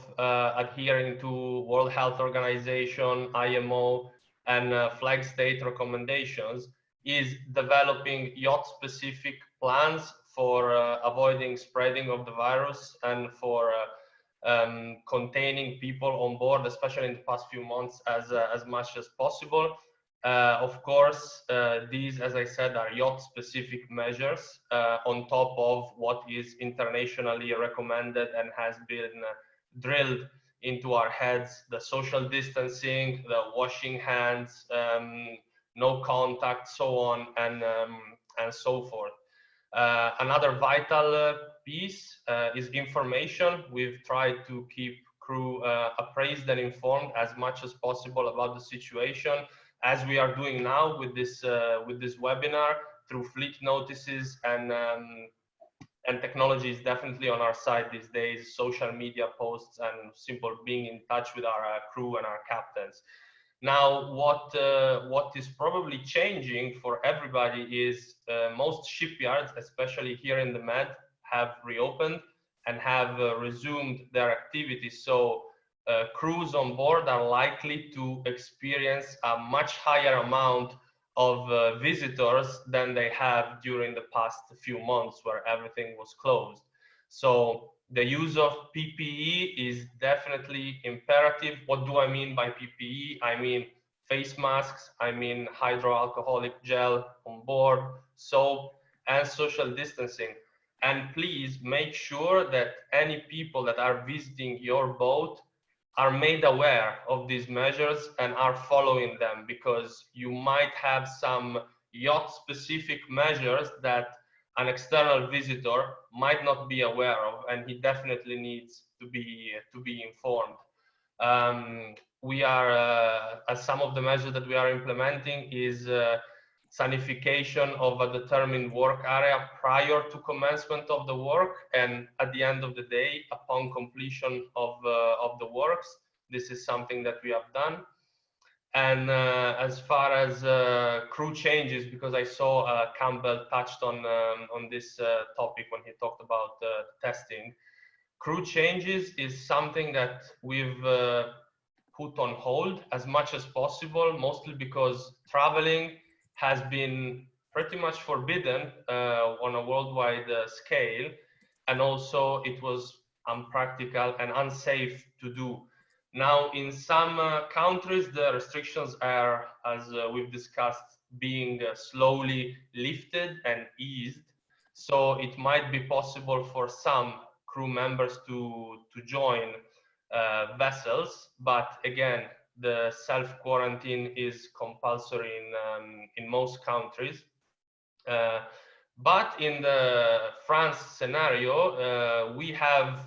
adhering to World Health Organization, IMO, and flag state recommendations is developing yacht-specific plans for avoiding spreading of the virus and for containing people on board, especially in the past few months, as much as possible. Of course, these, as I said, are yacht-specific measures on top of what is internationally recommended and has been drilled into our heads: the social distancing, the washing hands, no contact, so on and so forth. Another vital piece is information. We've tried to keep crew appraised and informed as much as possible about the situation, as we are doing now with this webinar, through fleet notices, and technology is definitely on our side these days: social media posts and simple being in touch with our crew and our captains. Now, what is probably changing for everybody is most shipyards, especially here in the Med, have reopened and have resumed their activities. So crews on board are likely to experience a much higher amount of visitors than they have during the past few months where everything was closed. So the use of PPE is definitely imperative. What do I mean by PPE? I mean face masks, I mean hydroalcoholic gel on board, soap, and social distancing. And please make sure that any people that are visiting your boat are made aware of these measures and are following them, because you might have some yacht-specific measures that an external visitor might not be aware of, and he definitely needs to be informed. We are, as some of the measures that we are implementing is sanification of a determined work area prior to commencement of the work and at the end of the day upon completion of the works. This is something that we have done. And as far as crew changes, because I saw Campbell touched on this topic when he talked about testing, crew changes is something that we've put on hold as much as possible, mostly because traveling has been pretty much forbidden on a worldwide scale, and also it was unpractical and unsafe to do. Now, in some countries, the restrictions are, as we've discussed, being slowly lifted and eased. So it might be possible for some crew members to join vessels, but again, the self-quarantine is compulsory in most countries. But in the France scenario, we have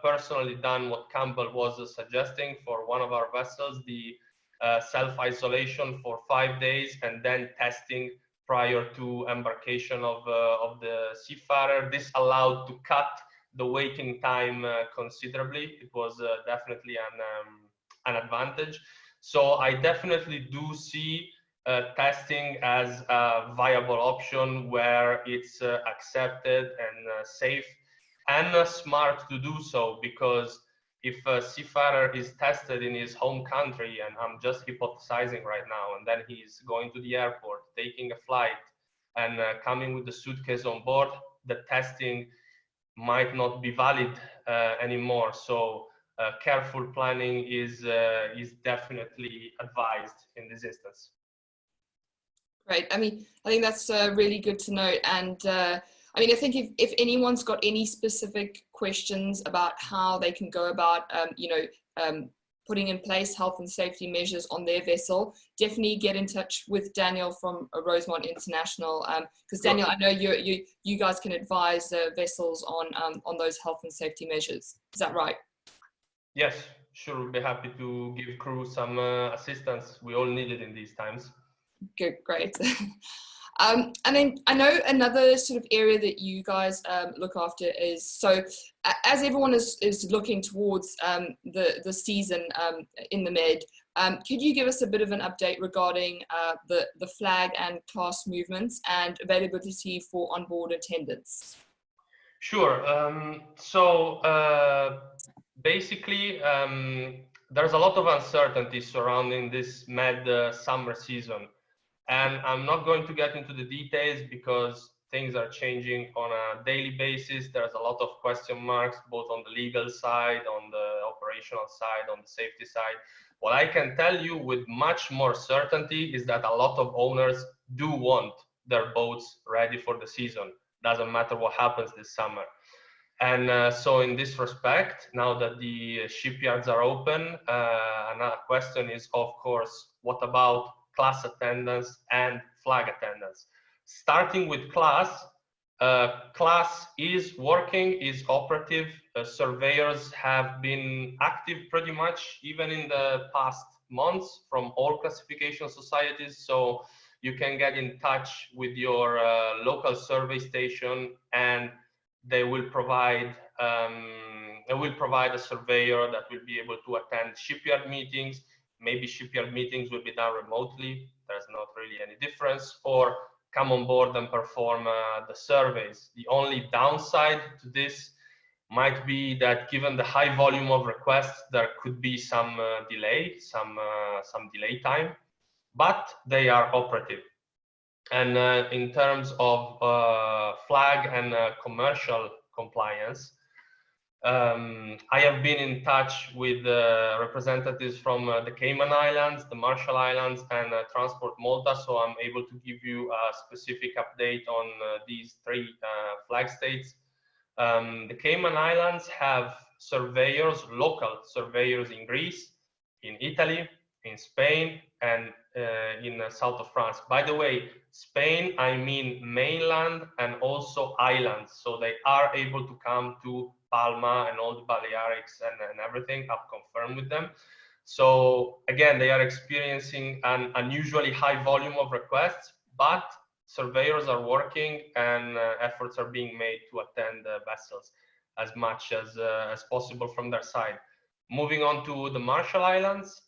personally done what Campbell was suggesting for one of our vessels, the self-isolation for 5 days and then testing prior to embarkation of the seafarer. This allowed to cut the waiting time considerably. It was definitely an advantage. So I definitely do see testing as a viable option where it's accepted and safe and smart to do so, because if a seafarer is tested in his home country, and I'm just hypothesizing right now, and then he's going to the airport, taking a flight and coming with the suitcase on board, the testing might not be valid anymore. So careful planning is definitely advised in this instance. Great. I mean, I think that's really good to know. And I mean, I think if anyone's got any specific questions about how they can go about, putting in place health and safety measures on their vessel, definitely get in touch with Daniel from Rosemont International, because Daniel, I know you guys can advise vessels on those health and safety measures. Is that right? Yes, sure. We'll be happy to give crew some assistance. We all need it in these times. Good, great. And then I know another sort of area that you guys look after is, so as everyone is looking towards the season in the Med, could you give us a bit of an update regarding the flag and class movements and availability for onboard attendance? Sure. Basically, there's a lot of uncertainty surrounding this Med summer season. And I'm not going to get into the details because things are changing on a daily basis. There's a lot of question marks, both on the legal side, on the operational side, on the safety side. What I can tell you with much more certainty is that a lot of owners do want their boats ready for the season. Doesn't matter what happens this summer. And so in this respect, now that the shipyards are open, another question is, of course, what about class attendance and flag attendance? Starting with class, class is working, is operative. Surveyors have been active pretty much even in the past months from all classification societies. So you can get in touch with your local survey station, and they will provide a surveyor that will be able to attend shipyard meetings. Maybe shipyard meetings will be done remotely. There's not really any difference. Or come on board and perform the surveys. The only downside to this might be that given the high volume of requests, there could be some delay, some delay time, but they are operative. And in terms of flag and commercial compliance, I have been in touch with representatives from the Cayman Islands, the Marshall Islands, and Transport Malta, so I'm able to give you a specific update on these three flag states. The Cayman Islands have surveyors, local surveyors in Greece, in Italy, in Spain, and in south of France. By the way, Spain, I mean mainland and also islands. So they are able to come to Palma and all the Balearics and everything. I've confirmed with them. So again, they are experiencing an unusually high volume of requests, but surveyors are working and efforts are being made to attend the vessels as much as possible from their side. Moving on to the Marshall Islands,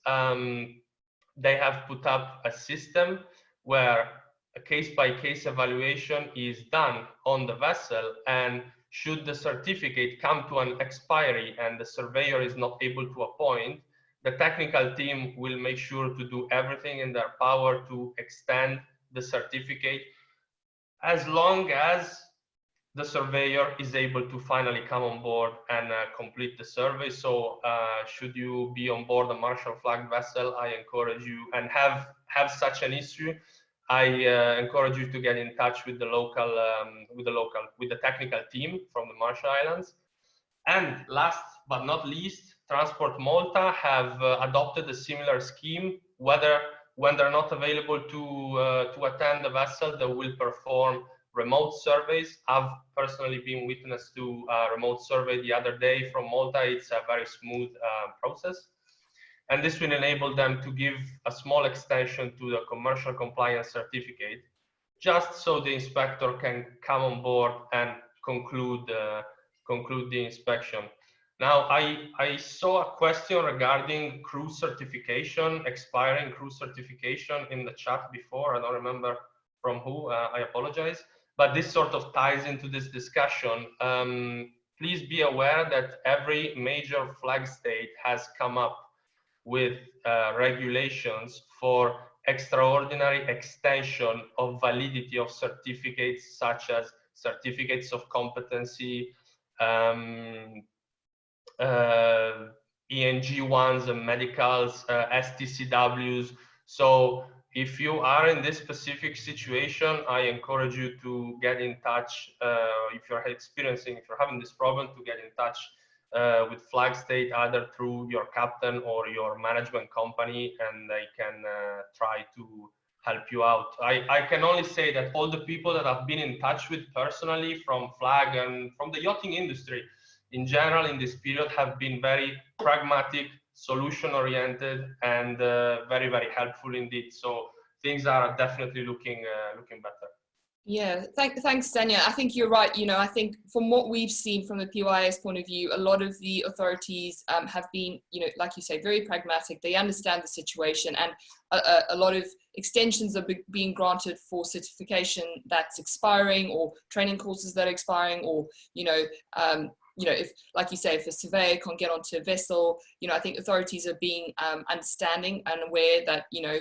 they have put up a system where a case-by-case evaluation is done on the vessel, and should the certificate come to an expiry and the surveyor is not able to appoint, the technical team will make sure to do everything in their power to extend the certificate as long as the surveyor is able to finally come on board and complete the survey. So should you be on board a Marshall flagged vessel, I encourage you, and have such an issue, I encourage you to get in touch with the with the technical team from the Marshall Islands. And last but not least, Transport Malta have adopted a similar scheme. When they're not available to attend the vessel, they will perform remote surveys. I've personally been witness to a remote survey the other day from Malta. It's a very smooth process. And this will enable them to give a small extension to the commercial compliance certificate, just so the inspector can come on board and conclude the inspection. Now, I saw a question regarding crew certification, expiring crew certification in the chat before. I don't remember from who, I apologize. But this sort of ties into this discussion. Please be aware that every major flag state has come up with regulations for extraordinary extension of validity of certificates, such as certificates of competency, ENG ones and medicals, STCWs. So if you are in this specific situation, I encourage you to get in touch. If you're having this problem, to get in touch with flag state, either through your captain or your management company, and they can try to help you out. I can only say that all the people that I've been in touch with personally from flag and from the yachting industry in general in this period have been very pragmatic, solution oriented, and very, very helpful indeed. So things are definitely looking better. Yeah, thanks, Daniele. I think you're right. You know, I think from what we've seen from the PYA's point of view, a lot of the authorities have been, you know, like you say, very pragmatic. They understand the situation, and a lot of extensions are being granted for certification that's expiring, or training courses that are expiring, or, you know, if, like you say, if a surveyor can't get onto a vessel, you know, I think authorities are being understanding and aware that, you know,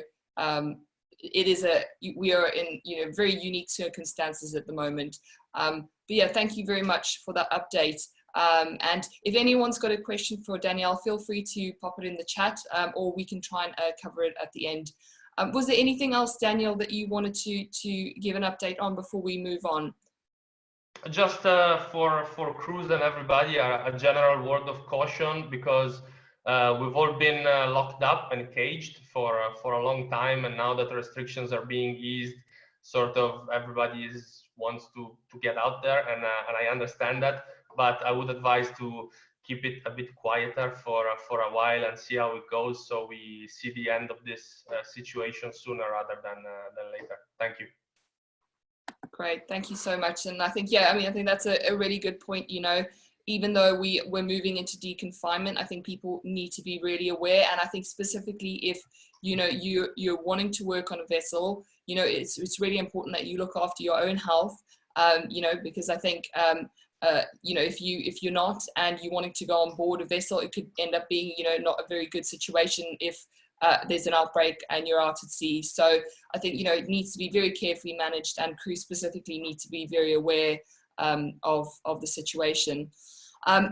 we are in, you know, very unique circumstances at the moment. But yeah, thank you very much for that update. And if anyone's got a question for Danielle, feel free to pop it in the chat, or we can try and cover it at the end. Was there anything else, Danielle, that you wanted to give an update on before we move on? Just for crews and everybody, a general word of caution, because we've all been locked up and caged for a long time, and now that restrictions are being eased, sort of everybody wants to get out there, and I understand that, but I would advise to keep it a bit quieter for a while and see how it goes, so we see the end of this situation sooner rather than later. Thank you. Great, thank you so much. And I think, yeah, I mean, I think that's a really good point. You know, even though we're moving into de-confinement, I think people need to be really aware. And I think specifically if, you know, you're wanting to work on a vessel, you know, it's really important that you look after your own health, you know, because I think, you know, if you're not and you're wanting to go on board a vessel, it could end up being, you know, not a very good situation if there's an outbreak and you're out at sea. So I think, you know, it needs to be very carefully managed, and crews specifically need to be very aware of the situation.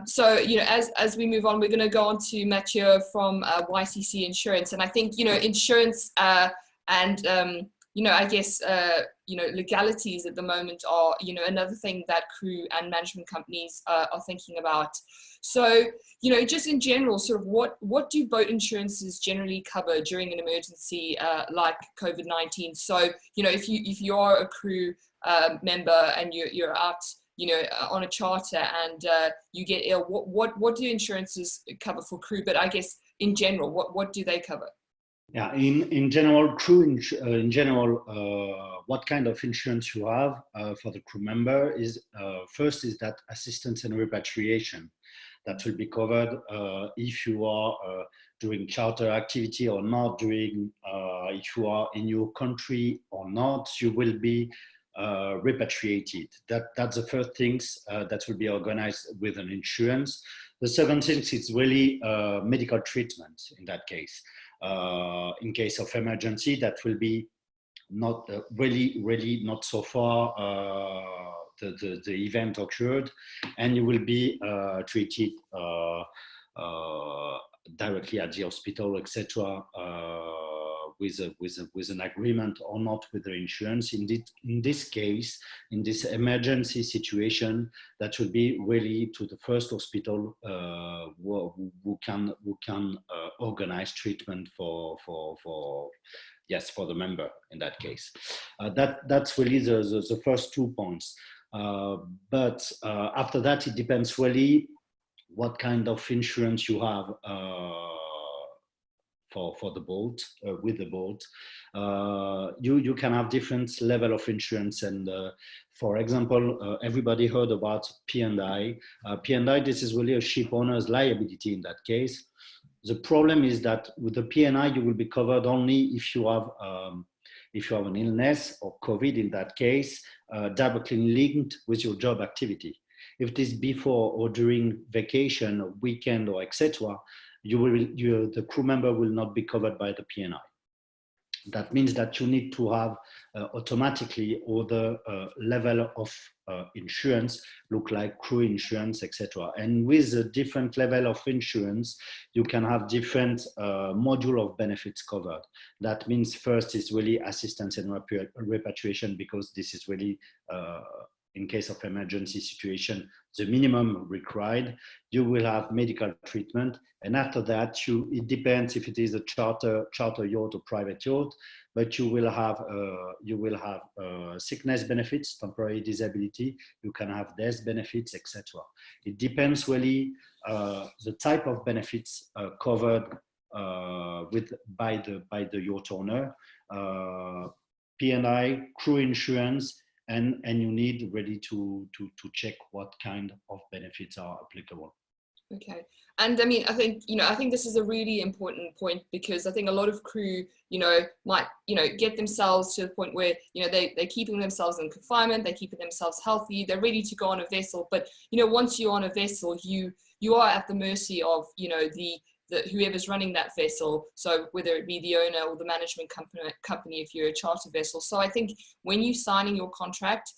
So, you know, as we move on, we're going to go on to Mathieu from WYCC Insurance. And I think, you know, insurance and, you know, I guess, you know, legalities at the moment are, you know, another thing that crew and management companies are thinking about. So, you know, just in general, sort of what do boat insurances generally cover during an emergency like COVID-19? So, you know, if you are a crew member and you're out, you know, on a charter and you get ill, what do insurances cover for crew? But I guess in general, what do they cover? Yeah, in general, what kind of insurance you have for the crew member is first is that assistance and repatriation that will be covered if you are doing charter activity or not, doing if you are in your country or not, you will be repatriated. That's the first things that will be organized with an insurance. The second thing is really medical treatment in that case. In case of emergency, that will be not really not so far the event occurred, and you will be treated directly at the hospital, etc. With an agreement or not with the insurance. In this case, in this emergency situation, that will be really to the first hospital who can organize treatment for the member in that case. That's really the first 2 points. But after that, it depends really what kind of insurance you have for the boat, with the boat. You can have different level of insurance, and for example, everybody heard about P&I. P&I, this is really a ship owner's liability in that case. The problem is that with the P&I, you will be covered only if you have an illness or COVID in that case, directly linked with your job activity. If it is before or during vacation or weekend or etc., the crew member will not be covered by the P&I. That means that you need to have automatically all the level of insurance, look like crew insurance, etc. And with a different level of insurance, you can have different module of benefits covered. That means first is really assistance and repatriation, because this is really in case of emergency situation, the minimum required. You will have medical treatment, and after that, it depends if it is a charter yacht or private yacht, but you will have sickness benefits, temporary disability. You can have death benefits, etc. It depends really the type of benefits covered by the yacht owner, P&I, crew insurance. And you need really to check what kind of benefits are applicable. Okay, and I mean, I think this is a really important point, because I think a lot of crew, might, get themselves to the point where, they're keeping themselves in confinement, they're keeping themselves healthy, they're ready to go on a vessel. But, once you're on a vessel, you are at the mercy of, whoever's running that vessel. So whether it be the owner or the management company, if you're a charter vessel. So I think when you're signing your contract,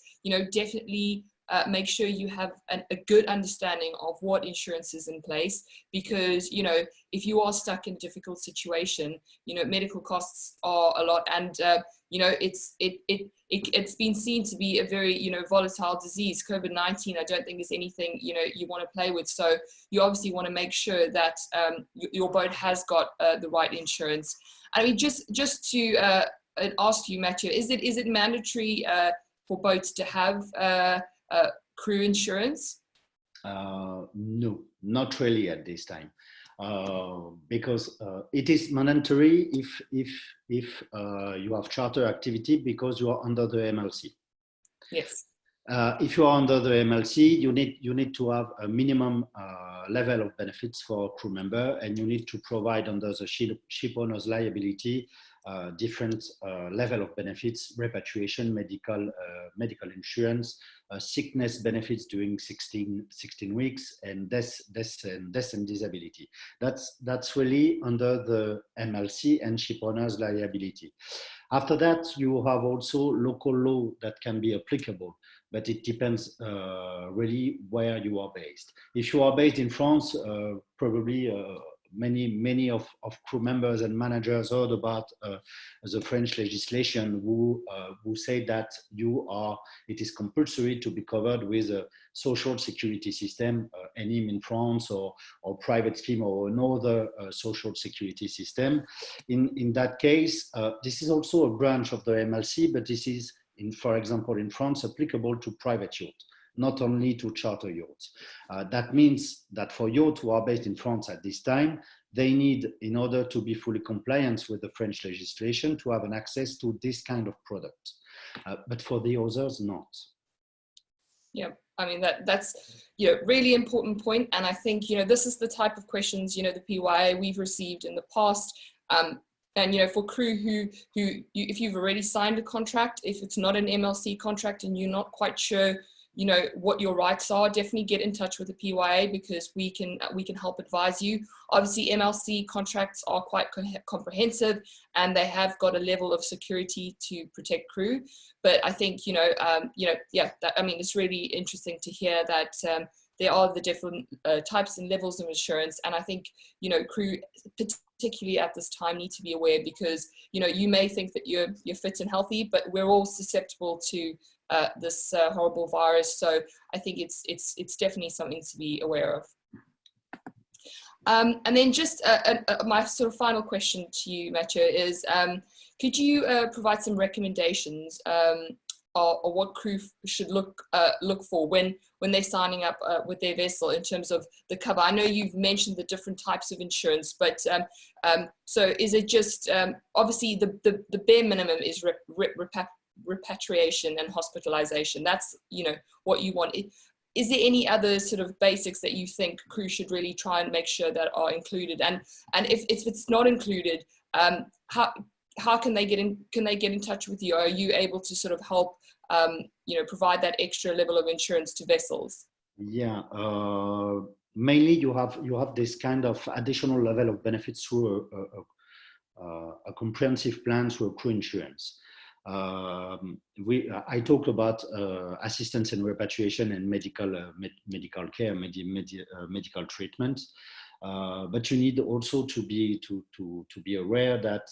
definitely make sure you have a good understanding of what insurance is in place, because, you know, if you are stuck in a difficult situation, you know, medical costs are a lot, and you know, it's been seen to be a very, you know, volatile disease. COVID-19, I don't think is anything, you know, you want to play with. So you obviously want to make sure that your boat has got the right insurance. I mean, just to ask you, Mathieu, is it mandatory for boats to have crew insurance? No, not really at this time, because it is mandatory if you have charter activity because you are under the MLC. Yes. If you are under the MLC, you need to have a minimum level of benefits for crew member, and you need to provide under the ship owner's liability different level of benefits: repatriation, medical insurance, sickness benefits during 16 weeks, and death and disability. That's really under the MLC and ship owner's liability. After that, you have also local law that can be applicable, but it depends really where you are based. If you are based in France, probably many of crew members and managers heard about the French legislation who say that it is compulsory to be covered with a social security system, ENIM in France, or private scheme, or another social security system. In that case, this is also a branch of the MLC, but this is, for example, in France, applicable to private yachts, not only to charter yachts. That means that for yachts who are based in France at this time, they need, in order to be fully compliant with the French legislation, to have an access to this kind of product. But for the others, not. Yeah, I mean, that's, you know, really important point. And I think, you know, this is the type of questions, you know, the PYA we've received in the past. And, you know, for crew if you've already signed a contract, if it's not an MLC contract and you're not quite sure, you know, what your rights are, definitely get in touch with the PYA, because we can help advise you. Obviously, MLC contracts are quite comprehensive, and they have got a level of security to protect crew. But I think, you know, yeah, I mean, it's really interesting to hear that there are the different types and levels of insurance. And I think, you know, crew, particularly at this time, need to be aware, because, you know, you may think that you're fit and healthy, but we're all susceptible to this horrible virus. So I think it's definitely something to be aware of. And then just my sort of final question to you, Mathieu, is could you provide some recommendations or what crew should look for when they're signing up with their vessel in terms of the cover? I know you've mentioned the different types of insurance, but so is it just obviously the bare minimum is repatriation and hospitalization? That's, you know, what you want. Is there any other sort of basics that you think crew should really try and make sure that are included? And if it's not included, how can they get in touch with you? Are you able to sort of help you know, provide that extra level of insurance to vessels? Yeah, mainly you have this kind of additional level of benefits through a comprehensive plan through a crew insurance. I talked about assistance and repatriation and medical care, medical treatment. But you need also to be aware that,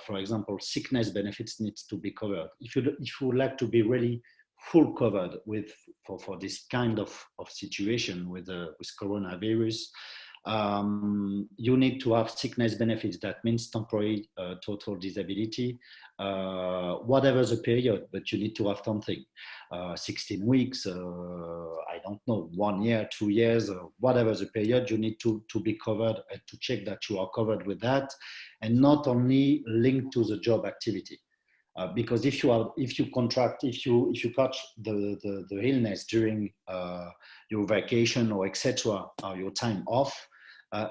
for example, sickness benefits needs to be covered. If you would like to be really full covered for this kind of situation with coronavirus, you need to have sickness benefits. That means temporary total disability, whatever the period, but you need to have something. 16 weeks, I don't know, 1 year, 2 years, whatever the period, you need to be covered and to check that you are covered with that, and not only linked to the job activity. Because if you catch the illness during your vacation or etc., or your time off,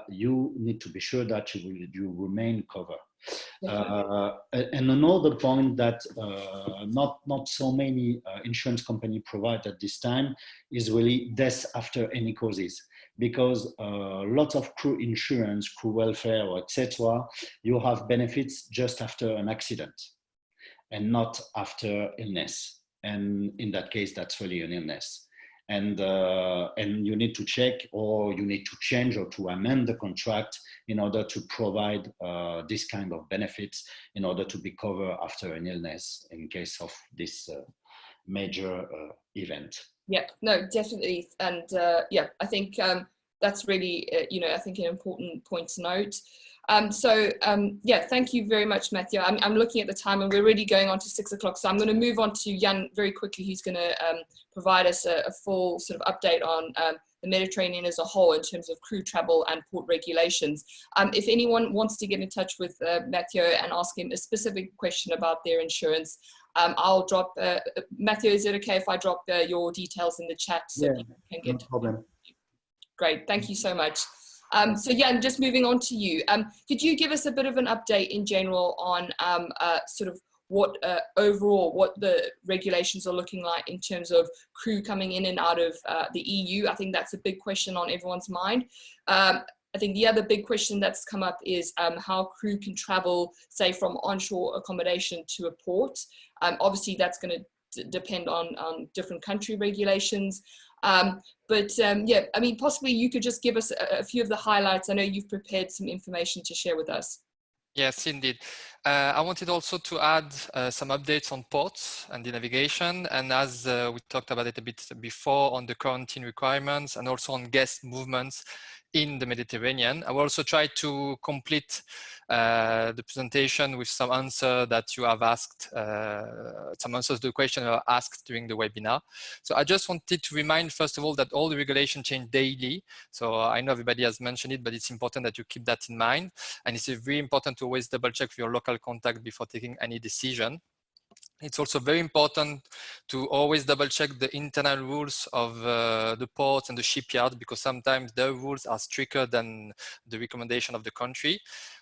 you need to be sure that you remain covered. And another point that not so many insurance companies provide at this time is really death after any causes, because lots of crew insurance, crew welfare, or etc., you have benefits just after an accident and not after illness. And in that case, that's really an illness. and you need to check, or you need to change or to amend the contract in order to provide this kind of benefits in order to be covered after an illness in case of this major event. Yeah, no, definitely. And yeah, I think that's really, I think an important point to note. Yeah, thank you very much, Mathieu. I'm looking at the time and we're already going on to 6 o'clock. So I'm going to move on to Yann very quickly, who's going to provide us a full sort of update on the Mediterranean as a whole in terms of crew travel and port regulations. If anyone wants to get in touch with Mathieu and ask him a specific question about their insurance, I'll drop, Mathieu, is it okay if I drop your details in the chat so people can get no problem. Great, thank you so much. So Yann, just moving on to you. Could you give us a bit of an update in general on sort of what overall, what the regulations are looking like in terms of crew coming in and out of the EU? I think that's a big question on everyone's mind. I think the other big question that's come up is how crew can travel, say, from onshore accommodation to a port. Obviously, that's going to depend on different country regulations. Yeah, I mean, possibly you could just give us a few of the highlights. I know you've prepared some information to share with us. Yes, indeed. I wanted also to add some updates on ports and the navigation. And as we talked about it a bit before, on the quarantine requirements and also on guest movements in the Mediterranean. I will also try to complete the presentation with some answer that you have asked, some answers to the question you asked during the webinar. So I just wanted to remind, first of all, that all the regulations change daily. So I know everybody has mentioned it, but it's important that you keep that in mind. And it's very important to always double check with your local contact before taking any decision. It's also very important to always double check the internal rules of the ports and the shipyard, because sometimes their rules are stricter than the recommendation of the country.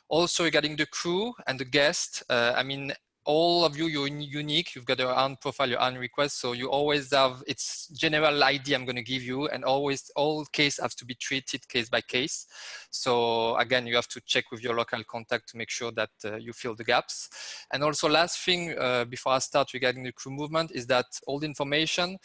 Also regarding the crew and the guest, I mean, all of you, you're unique, you've got your own profile, your own request, so you always have, it's general ID I'm going to give you, and always all cases have to be treated case by case. So again, you have to check with your local contact to make sure that you fill the gaps. And also last thing, before I start regarding the crew movement, is that all the information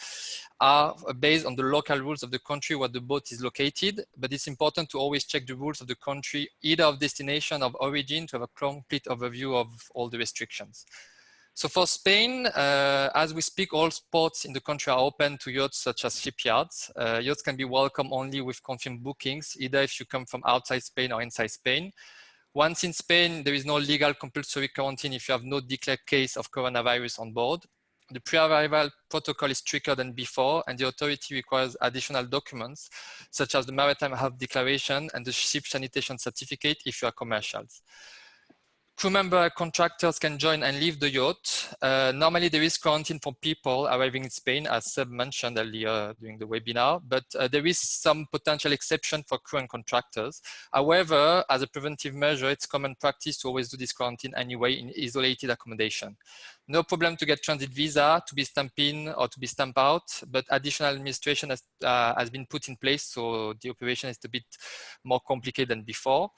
are based on the local rules of the country where the boat is located, but it's important to always check the rules of the country, either of destination, of origin, to have a complete overview of all the restrictions. So for Spain, as we speak, all ports in the country are open to yachts such as shipyards. Yachts can be welcome only with confirmed bookings, either if you come from outside Spain or inside Spain. Once in Spain, there is no legal compulsory quarantine if you have no declared case of coronavirus on board. The pre-arrival protocol is stricter than before, and the authority requires additional documents, such as the Maritime Health Declaration and the Ship Sanitation Certificate if you are commercials. Crew member contractors can join and leave the yacht. Normally there is quarantine for people arriving in Spain, as Seb mentioned earlier during the webinar, but there is some potential exception for crew and contractors. However, as a preventive measure, it's common practice to always do this quarantine anyway in isolated accommodation. No problem to get transit visa, to be stamped in or to be stamped out, but additional administration has been put in place, so the operation is a bit more complicated than before.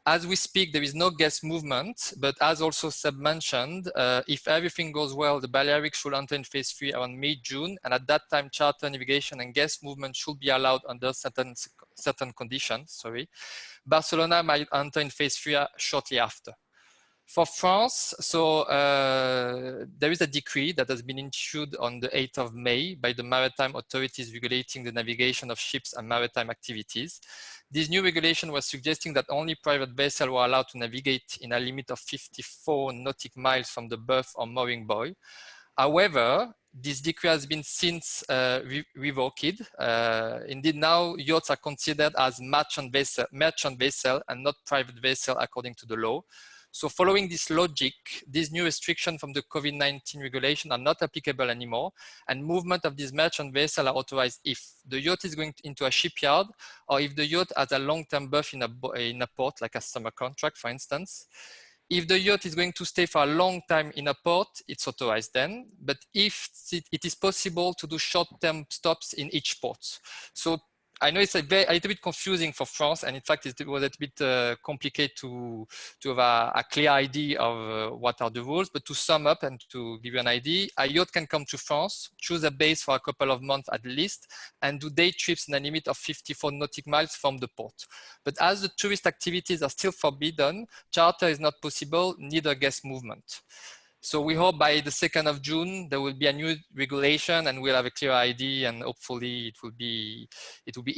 As we speak, there is no guest movement, but as also Seb mentioned, if everything goes well, the Balearic should enter in phase 3 around May-June, and at that time, charter, navigation, and guest movement should be allowed under certain conditions. Barcelona might enter in phase 3 shortly after. For France, so there is a decree that has been issued on the 8th of May by the maritime authorities regulating the navigation of ships and maritime activities. This new regulation was suggesting that only private vessels were allowed to navigate in a limit of 54 nautical miles from the berth or mooring buoy. However, this decree has been since revoked. Indeed, now yachts are considered as merchant vessel and not private vessel according to the law. So following this logic, these new restrictions from the COVID-19 regulation are not applicable anymore, and movement of these merchant vessels are authorized if the yacht is going into a shipyard, or if the yacht has a long-term berth in a port, like a summer contract, for instance. If the yacht is going to stay for a long time in a port, it's authorized then, but if it is possible to do short-term stops in each port. So I know it's a little bit confusing for France, and in fact, it was a bit complicated to have a clear idea of what are the rules. But to sum up and to give you an idea, a yacht can come to France, choose a base for a couple of months at least, and do day trips in a limit of 54 nautical miles from the port. But as the tourist activities are still forbidden, charter is not possible, neither guest movement. So we hope by the 2nd of June, there will be a new regulation and we'll have a clear idea, and hopefully it will be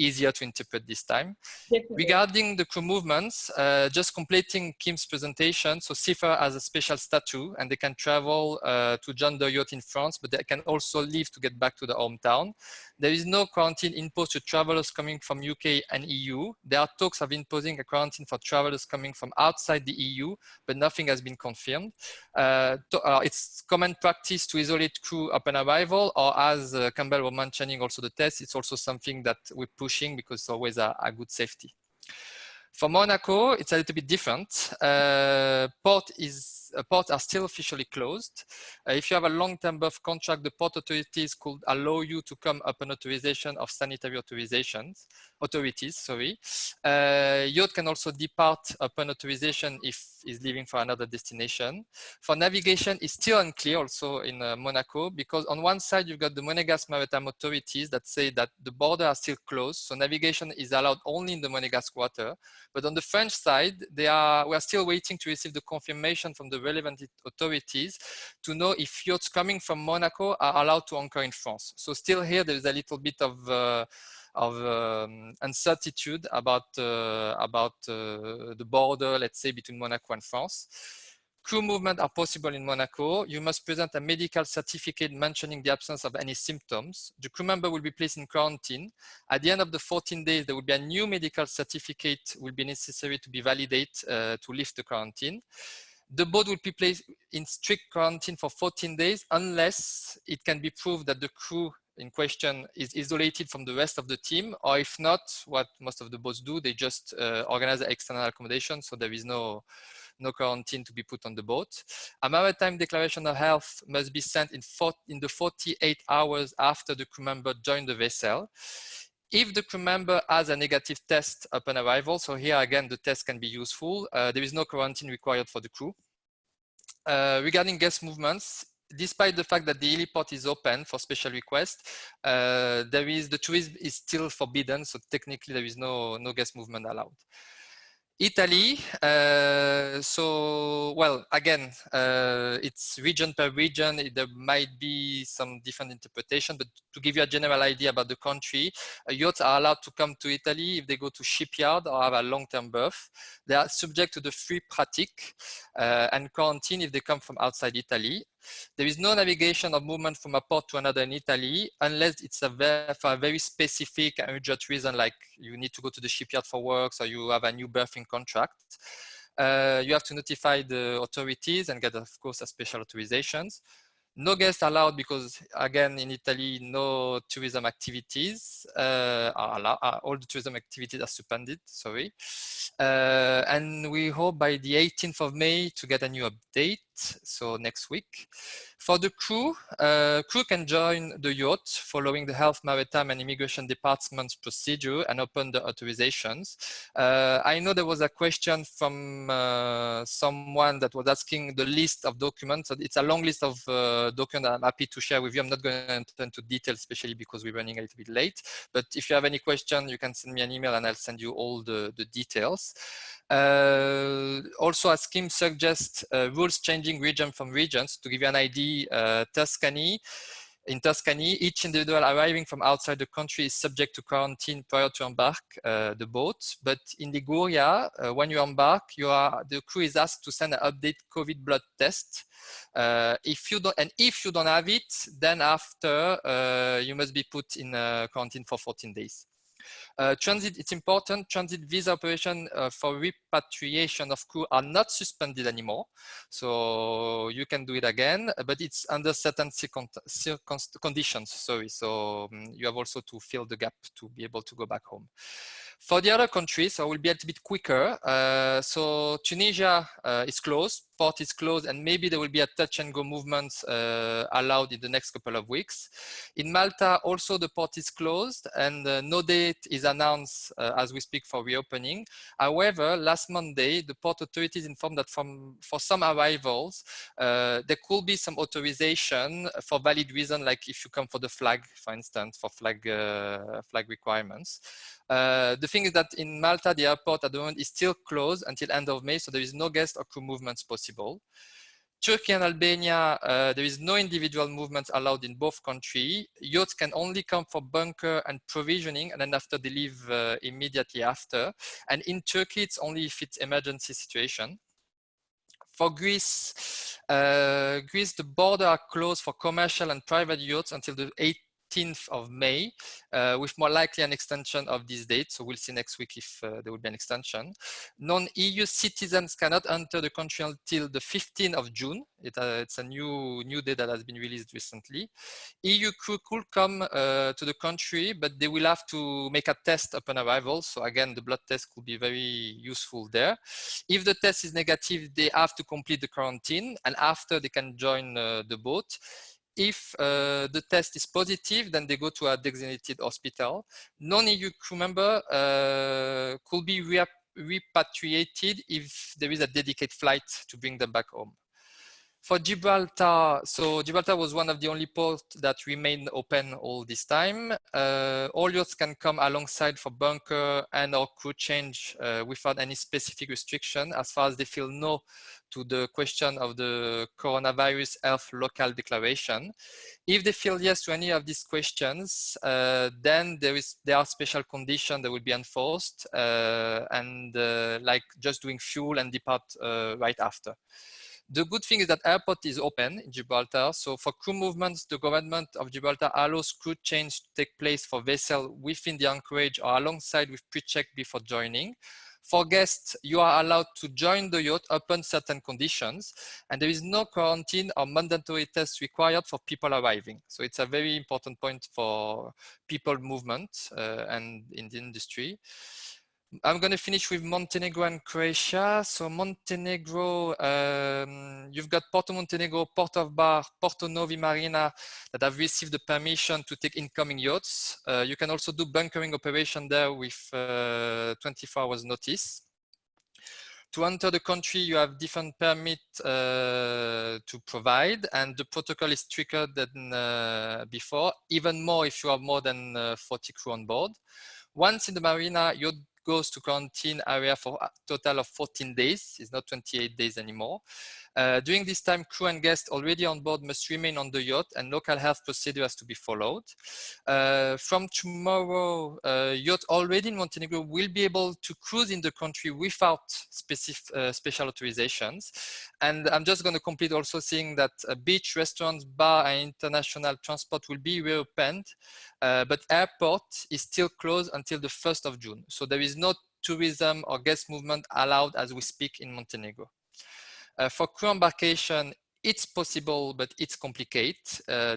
easier to interpret this time. Definitely. Regarding the crew movements, just completing Kim's presentation, so seafarer has a special status and they can travel to join the yacht in France, but they can also leave to get back to the hometown. There is no quarantine imposed to travelers coming from UK and EU. There are talks of imposing a quarantine for travelers coming from outside the EU, but nothing has been confirmed. It's common practice to isolate crew upon arrival, or as Campbell was mentioning also the test, it's also something that we're pushing because it's always a good safety. For Monaco, it's a little bit different. Ports are still officially closed. If you have a long-term berth contract, the port authorities could allow you to come upon authorization of sanitary authorities. Yacht can also depart upon authorization if is leaving for another destination. For navigation, it's still unclear also in Monaco, because on one side you've got the Monégasque maritime authorities that say that the borders are still closed, so navigation is allowed only in the Monégasque water. But on the French side, we are still waiting to receive the confirmation from the relevant authorities to know if yachts coming from Monaco are allowed to anchor in France. So still here, there is a little bit of uncertainty about the border, let's say, between Monaco and France. Crew movement are possible in Monaco. You must present a medical certificate mentioning the absence of any symptoms. The crew member will be placed in quarantine. At the end of the 14 days, there will be a new medical certificate will be necessary to be validated to lift the quarantine. The boat will be placed in strict quarantine for 14 days unless it can be proved that the crew in question is isolated from the rest of the team, or if not, what most of the boats do, they just organize external accommodation, so there is no quarantine to be put on the boat. A maritime declaration of health must be sent in the 48 hours after the crew member joined the vessel. If the crew member has a negative test upon arrival, so here again the test can be useful, there is no quarantine required for the crew. Regarding guest movements, despite the fact that the heliport is open for special requests, the tourism is still forbidden, so technically there is no guest movement allowed. Italy, again, it's region per region. There might be some different interpretation, but to give you a general idea about the country, yachts are allowed to come to Italy if they go to shipyard or have a long-term berth. They are subject to the free pratique and quarantine if they come from outside Italy. There is no navigation or movement from a port to another in Italy unless it's for a very specific and urgent reason, like you need to go to the shipyard for work, so you have a new berthing contract. You have to notify the authorities and get, of course, a special authorizations. No guests allowed because, again, in Italy, no tourism activities are allowed. All the tourism activities are suspended, sorry. And we hope by the 18th of May to get a new update, so next week. For the crew, crew can join the yacht following the Health, Maritime and Immigration Department's procedure and open the authorizations. I know there was a question from someone that was asking the list of documents. So it's a long list of documents I'm happy to share with you. I'm not going to enter into details, especially because we're running a little bit late. But if you have any question, you can send me an email and I'll send you all the details. Also, as Kim suggests, rules changing region from regions. To give you an idea, in Tuscany, each individual arriving from outside the country is subject to quarantine prior to embark the boat. But in Liguria, when you embark, the crew is asked to send an update COVID blood test. If you don't have it, then after you must be put in quarantine for 14 days. Transit, it's important, transit visa operation for repatriation of crew are not suspended anymore. So you can do it again, but it's under certain conditions, sorry. So you have also to fill the gap to be able to go back home. For the other countries, I will be a little bit quicker. So Tunisia is closed, port is closed, and maybe there will be a touch and go movement allowed in the next couple of weeks. In Malta, also the port is closed, and no date is announced as we speak for reopening. However, last Monday, the port authorities informed that for some arrivals, there could be some authorization for valid reason, like if you come for the flag, for instance, for flag requirements. The thing is that in Malta, the airport at the moment is still closed until end of May, so there is no guest or crew movements possible. Turkey and Albania, there is no individual movements allowed in both countries. Yachts can only come for bunker and provisioning, and then after they leave immediately after. And in Turkey, it's only if it's emergency situation. For Greece, the borders are closed for commercial and private yachts until the 18th of May, with more likely an extension of this date. So we'll see next week if there will be an extension. Non-EU citizens cannot enter the country until the 15th of June. It's a new date that has been released recently. EU crew could come to the country, but they will have to make a test upon arrival. So again, the blood test could be very useful there. If the test is negative, they have to complete the quarantine, and after they can join the boat. If the test is positive, then they go to a designated hospital. Non-EU crew member could be repatriated if there is a dedicated flight to bring them back home. For Gibraltar, so Gibraltar was one of the only ports that remained open all this time. All yachts can come alongside for bunker and or crew change without any specific restriction as far as they feel no to the question of the coronavirus health local declaration. If they feel yes to any of these questions, then there are special conditions that will be enforced like just doing fuel and depart right after. The good thing is that airport is open in Gibraltar. So for crew movements, the government of Gibraltar allows crew change to take place for vessels within the anchorage or alongside with pre-check before joining. For guests, you are allowed to join the yacht upon certain conditions, and there is no quarantine or mandatory tests required for people arriving. So it's a very important point for people movement and in the industry. I'm going to finish with Montenegro and Croatia. So Montenegro, you've got Porto Montenegro, Port of Bar, Porto Novi Marina that have received the permission to take incoming yachts. You can also do bunkering operation there with 24 hours notice. To enter the country, you have different permits to provide, and the protocol is stricter than before, even more if you have more than 40 crew on board. Once in the marina, yacht goes to quarantine area for a total of 14 days. It's not 28 days anymore. During this time, crew and guests already on board must remain on the yacht, and local health procedure has to be followed. From tomorrow, yacht already in Montenegro will be able to cruise in the country without special authorizations. And I'm just going to complete also saying that beach, restaurants, bar, and international transport will be reopened, but airport is still closed until the 1st of June. So there is no tourism or guest movement allowed as we speak in Montenegro. For crew embarkation, it's possible, but it's complicated.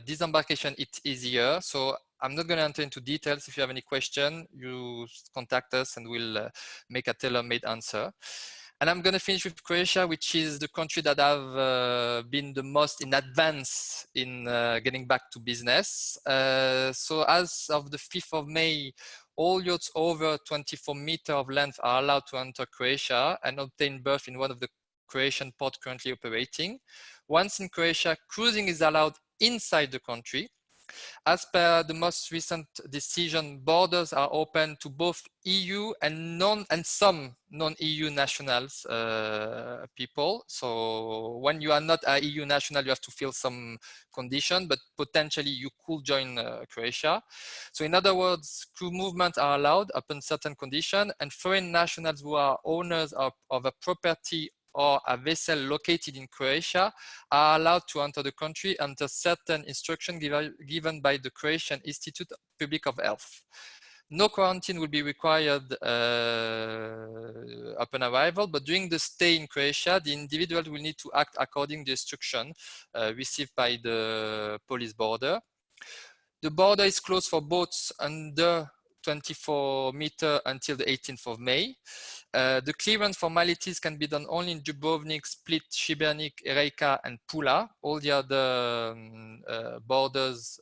Disembarkation, it's easier. So I'm not going to enter into details. If you have any question, you contact us and we'll make a tailor-made answer. And I'm going to finish with Croatia, which is the country that have been the most in advance in getting back to business. So as of the 5th of May, all yachts over 24 meters of length are allowed to enter Croatia and obtain berth in one of the Croatian port currently operating. Once in Croatia, cruising is allowed inside the country. As per the most recent decision, borders are open to both EU and some non-EU nationals people. So when you are not an EU national, you have to fill some condition, but potentially you could join Croatia. So in other words, crew movements are allowed upon certain condition, and foreign nationals who are owners of a property or a vessel located in Croatia are allowed to enter the country under certain instruction given by the Croatian Institute Public of Health. No quarantine will be required upon arrival, but during the stay in Croatia, the individual will need to act according to the instruction received by the police border. The border is closed for boats under 24 meter until the 18th of May. The clearance formalities can be done only in Dubrovnik, Split, Šibenik, Rijeka, and Pula. All the other borders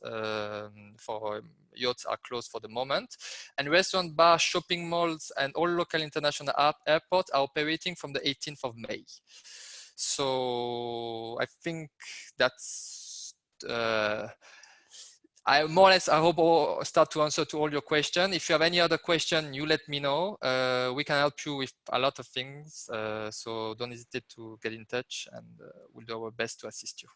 for yachts are closed for the moment. And restaurant, bars, shopping malls, and all local international airports are operating from the 18th of May. So I think that's I more or less, I hope I'll start to answer to all your questions. If you have any other question, you let me know. We can help you with a lot of things. So don't hesitate to get in touch, and we'll do our best to assist you.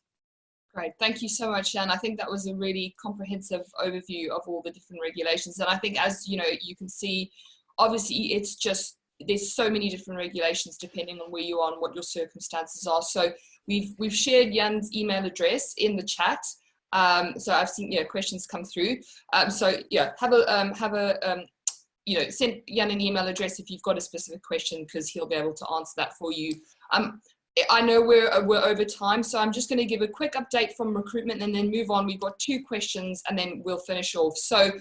Great, thank you so much, Yann. I think that was a really comprehensive overview of all the different regulations. And I think, as you know, you can see, obviously it's just, there's so many different regulations depending on where you are and what your circumstances are. So we've shared Yann's email address in the chat. So I've seen questions come through. So yeah, send Yann an email address if you've got a specific question, because he'll be able to answer that for you. I know we're over time, so I'm just going to give a quick update from recruitment and then move on. We've got 2 questions and then we'll finish off. So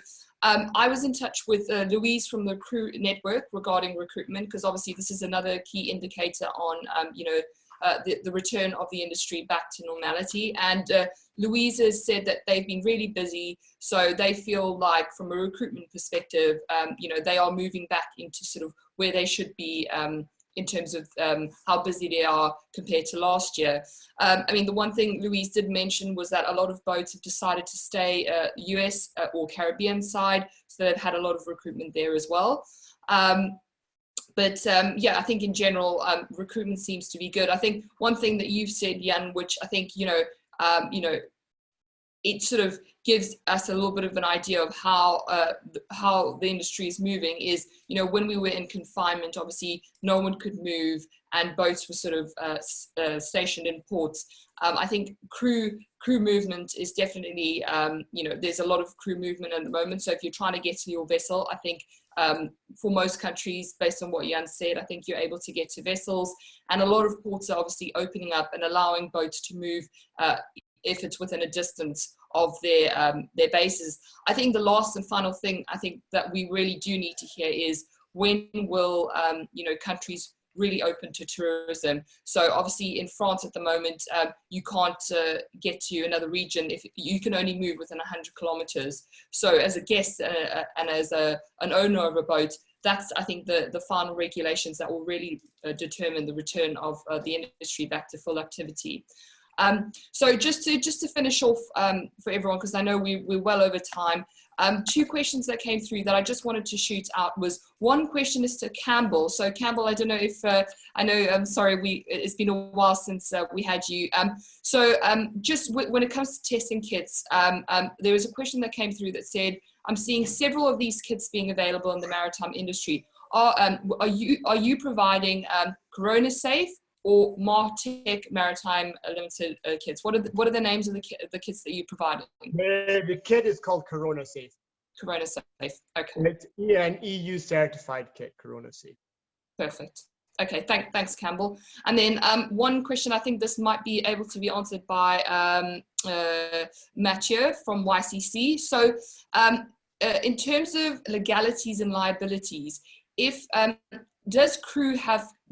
I was in touch with Louise from the Crew Network regarding recruitment, because obviously this is another key indicator on the return of the industry back to normality. And Louise has said that they've been really busy, so they feel like from a recruitment perspective, they are moving back into sort of where they should be in terms of how busy they are compared to last year. I mean, the one thing Louise did mention was that a lot of boats have decided to stay US or Caribbean side, so they've had a lot of recruitment there as well. Yeah, I think in general, recruitment seems to be good. I think one thing that you've said, Yann, which I think, it sort of gives us a little bit of an idea of how the industry is moving is, when we were in confinement, obviously no one could move and boats were sort of stationed in ports. I think crew movement is definitely, there's a lot of crew movement at the moment. So if you're trying to get to your vessel, I think for most countries, based on what Yann said, I think you're able to get to vessels, and a lot of ports are obviously opening up and allowing boats to move if it's within a distance of their bases. I think the last and final thing I think that we really do need to hear is, when will countries really open to tourism? So obviously in France at the moment, you can't get to another region if you can only move within 100 kilometers. So as a guest and as an owner of a boat, that's, I think, the final regulations that will really determine the return of the industry back to full activity. So just to finish off for everyone, because I know we're well over time, 2 questions that came through that I just wanted to shoot out was, one question is to Campbell. So Campbell, I don't know if, I'm sorry, it's been a while since we had you. Just when it comes to testing kits, there was a question that came through that said, I'm seeing several of these kits being available in the maritime industry. Are you providing Corona Safe or Martech Maritime Limited kits? What are the names of the kits that you provided? The kit is called Corona Safe. Corona Safe, okay. It's an EU certified kit, Corona Safe. Perfect. Okay, thanks, Campbell. And then one question, I think this might be able to be answered by Mathieu from WYCC. So in terms of legalities and liabilities, if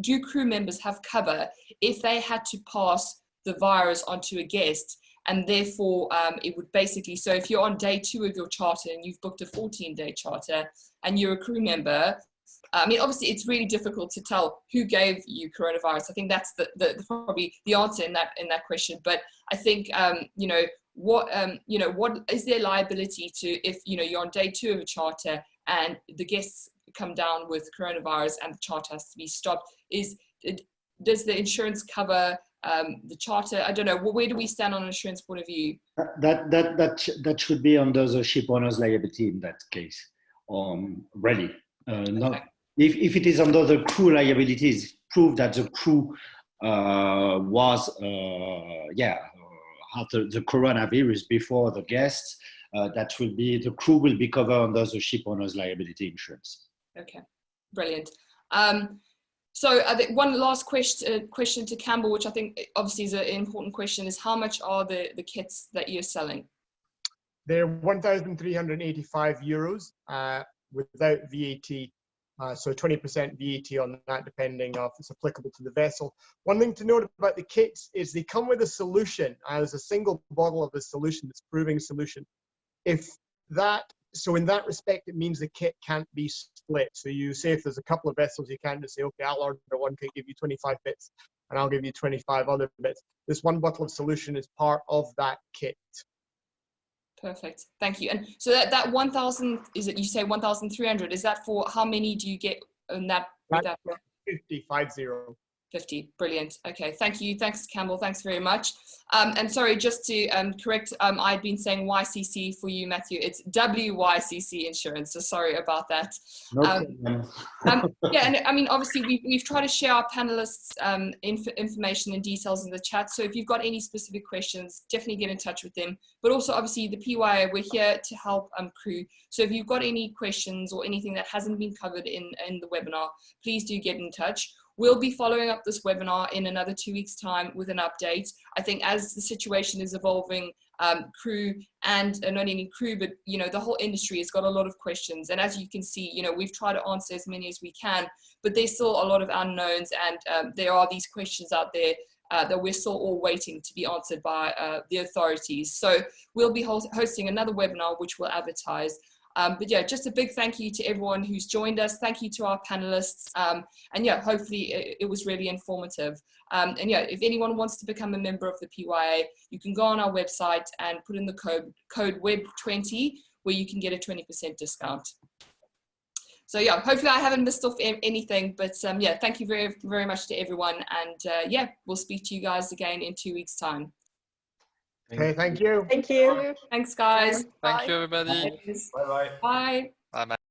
do crew members have cover if they had to pass the virus onto a guest, and therefore it would basically, so if you're on day 2 of your charter and you've booked a 14-day charter and you're a crew member, I mean, obviously it's really difficult to tell who gave you coronavirus. I think that's probably the answer in that question. But I think what is their liability to, if you're on day 2 of a charter and the guests come down with coronavirus and the charter has to be stopped? Does the insurance cover the charter? I don't know. Where do we stand on an insurance point of view? That should be under the ship owner's liability in that case. Really, not if it is under the crew liabilities, prove that the crew was had the coronavirus before the guests. That will be, the crew will be covered under the ship owner's liability insurance. Okay, brilliant. So I think one last question to Campbell, which I think obviously is an important question, is how much are the kits that you're selling? They're 1,385 euros. without VAT. So 20% VAT on that, depending if it's applicable to the vessel. One thing to note about the kits is they come with a solution, as a single bottle of the solution, that's proving solution. So in that respect, it means the kit can't be split. So you say if there's a couple of vessels, you can't just say, okay, I'll order one kit, give you 25 bits, and I'll give you 25 other bits. This one bottle of solution is part of that kit. Perfect, thank you. And so that 1,000, is it, you say 1,300, is that for how many do you get in that? That's that 50. 50, brilliant. Okay, thank you. Thanks, Campbell. Thanks very much. And sorry, just to correct, I'd been saying YCC for you, Matthew. It's WYCC insurance. So sorry about that. No problem. Yeah, and I mean, obviously, we've tried to share our panelists' information and details in the chat. So if you've got any specific questions, definitely get in touch with them. But also, obviously, the PYA, we're here to help crew. So if you've got any questions or anything that hasn't been covered in the webinar, please do get in touch. We'll be following up this webinar in another 2 weeks' time with an update. I think as the situation is evolving, crew and not only crew, but the whole industry has got a lot of questions. And as you can see, we've tried to answer as many as we can, but there's still a lot of unknowns, and there are these questions out there that we're still all waiting to be answered by the authorities. So we'll be hosting another webinar, which we'll advertise. But yeah, just a big thank you to everyone who's joined us. Thank you to our panelists. And yeah, hopefully it was really informative. And yeah, if anyone wants to become a member of the PYA, you can go on our website and put in the code WEB20, where you can get a 20% discount. So yeah, hopefully I haven't missed off anything, but yeah, thank you very, very much to everyone. And yeah, we'll speak to you guys again in 2 weeks' time. Okay, thank you. Thank you. Thanks, guys. Thank you, everybody. Bye-bye. Bye. Bye-bye.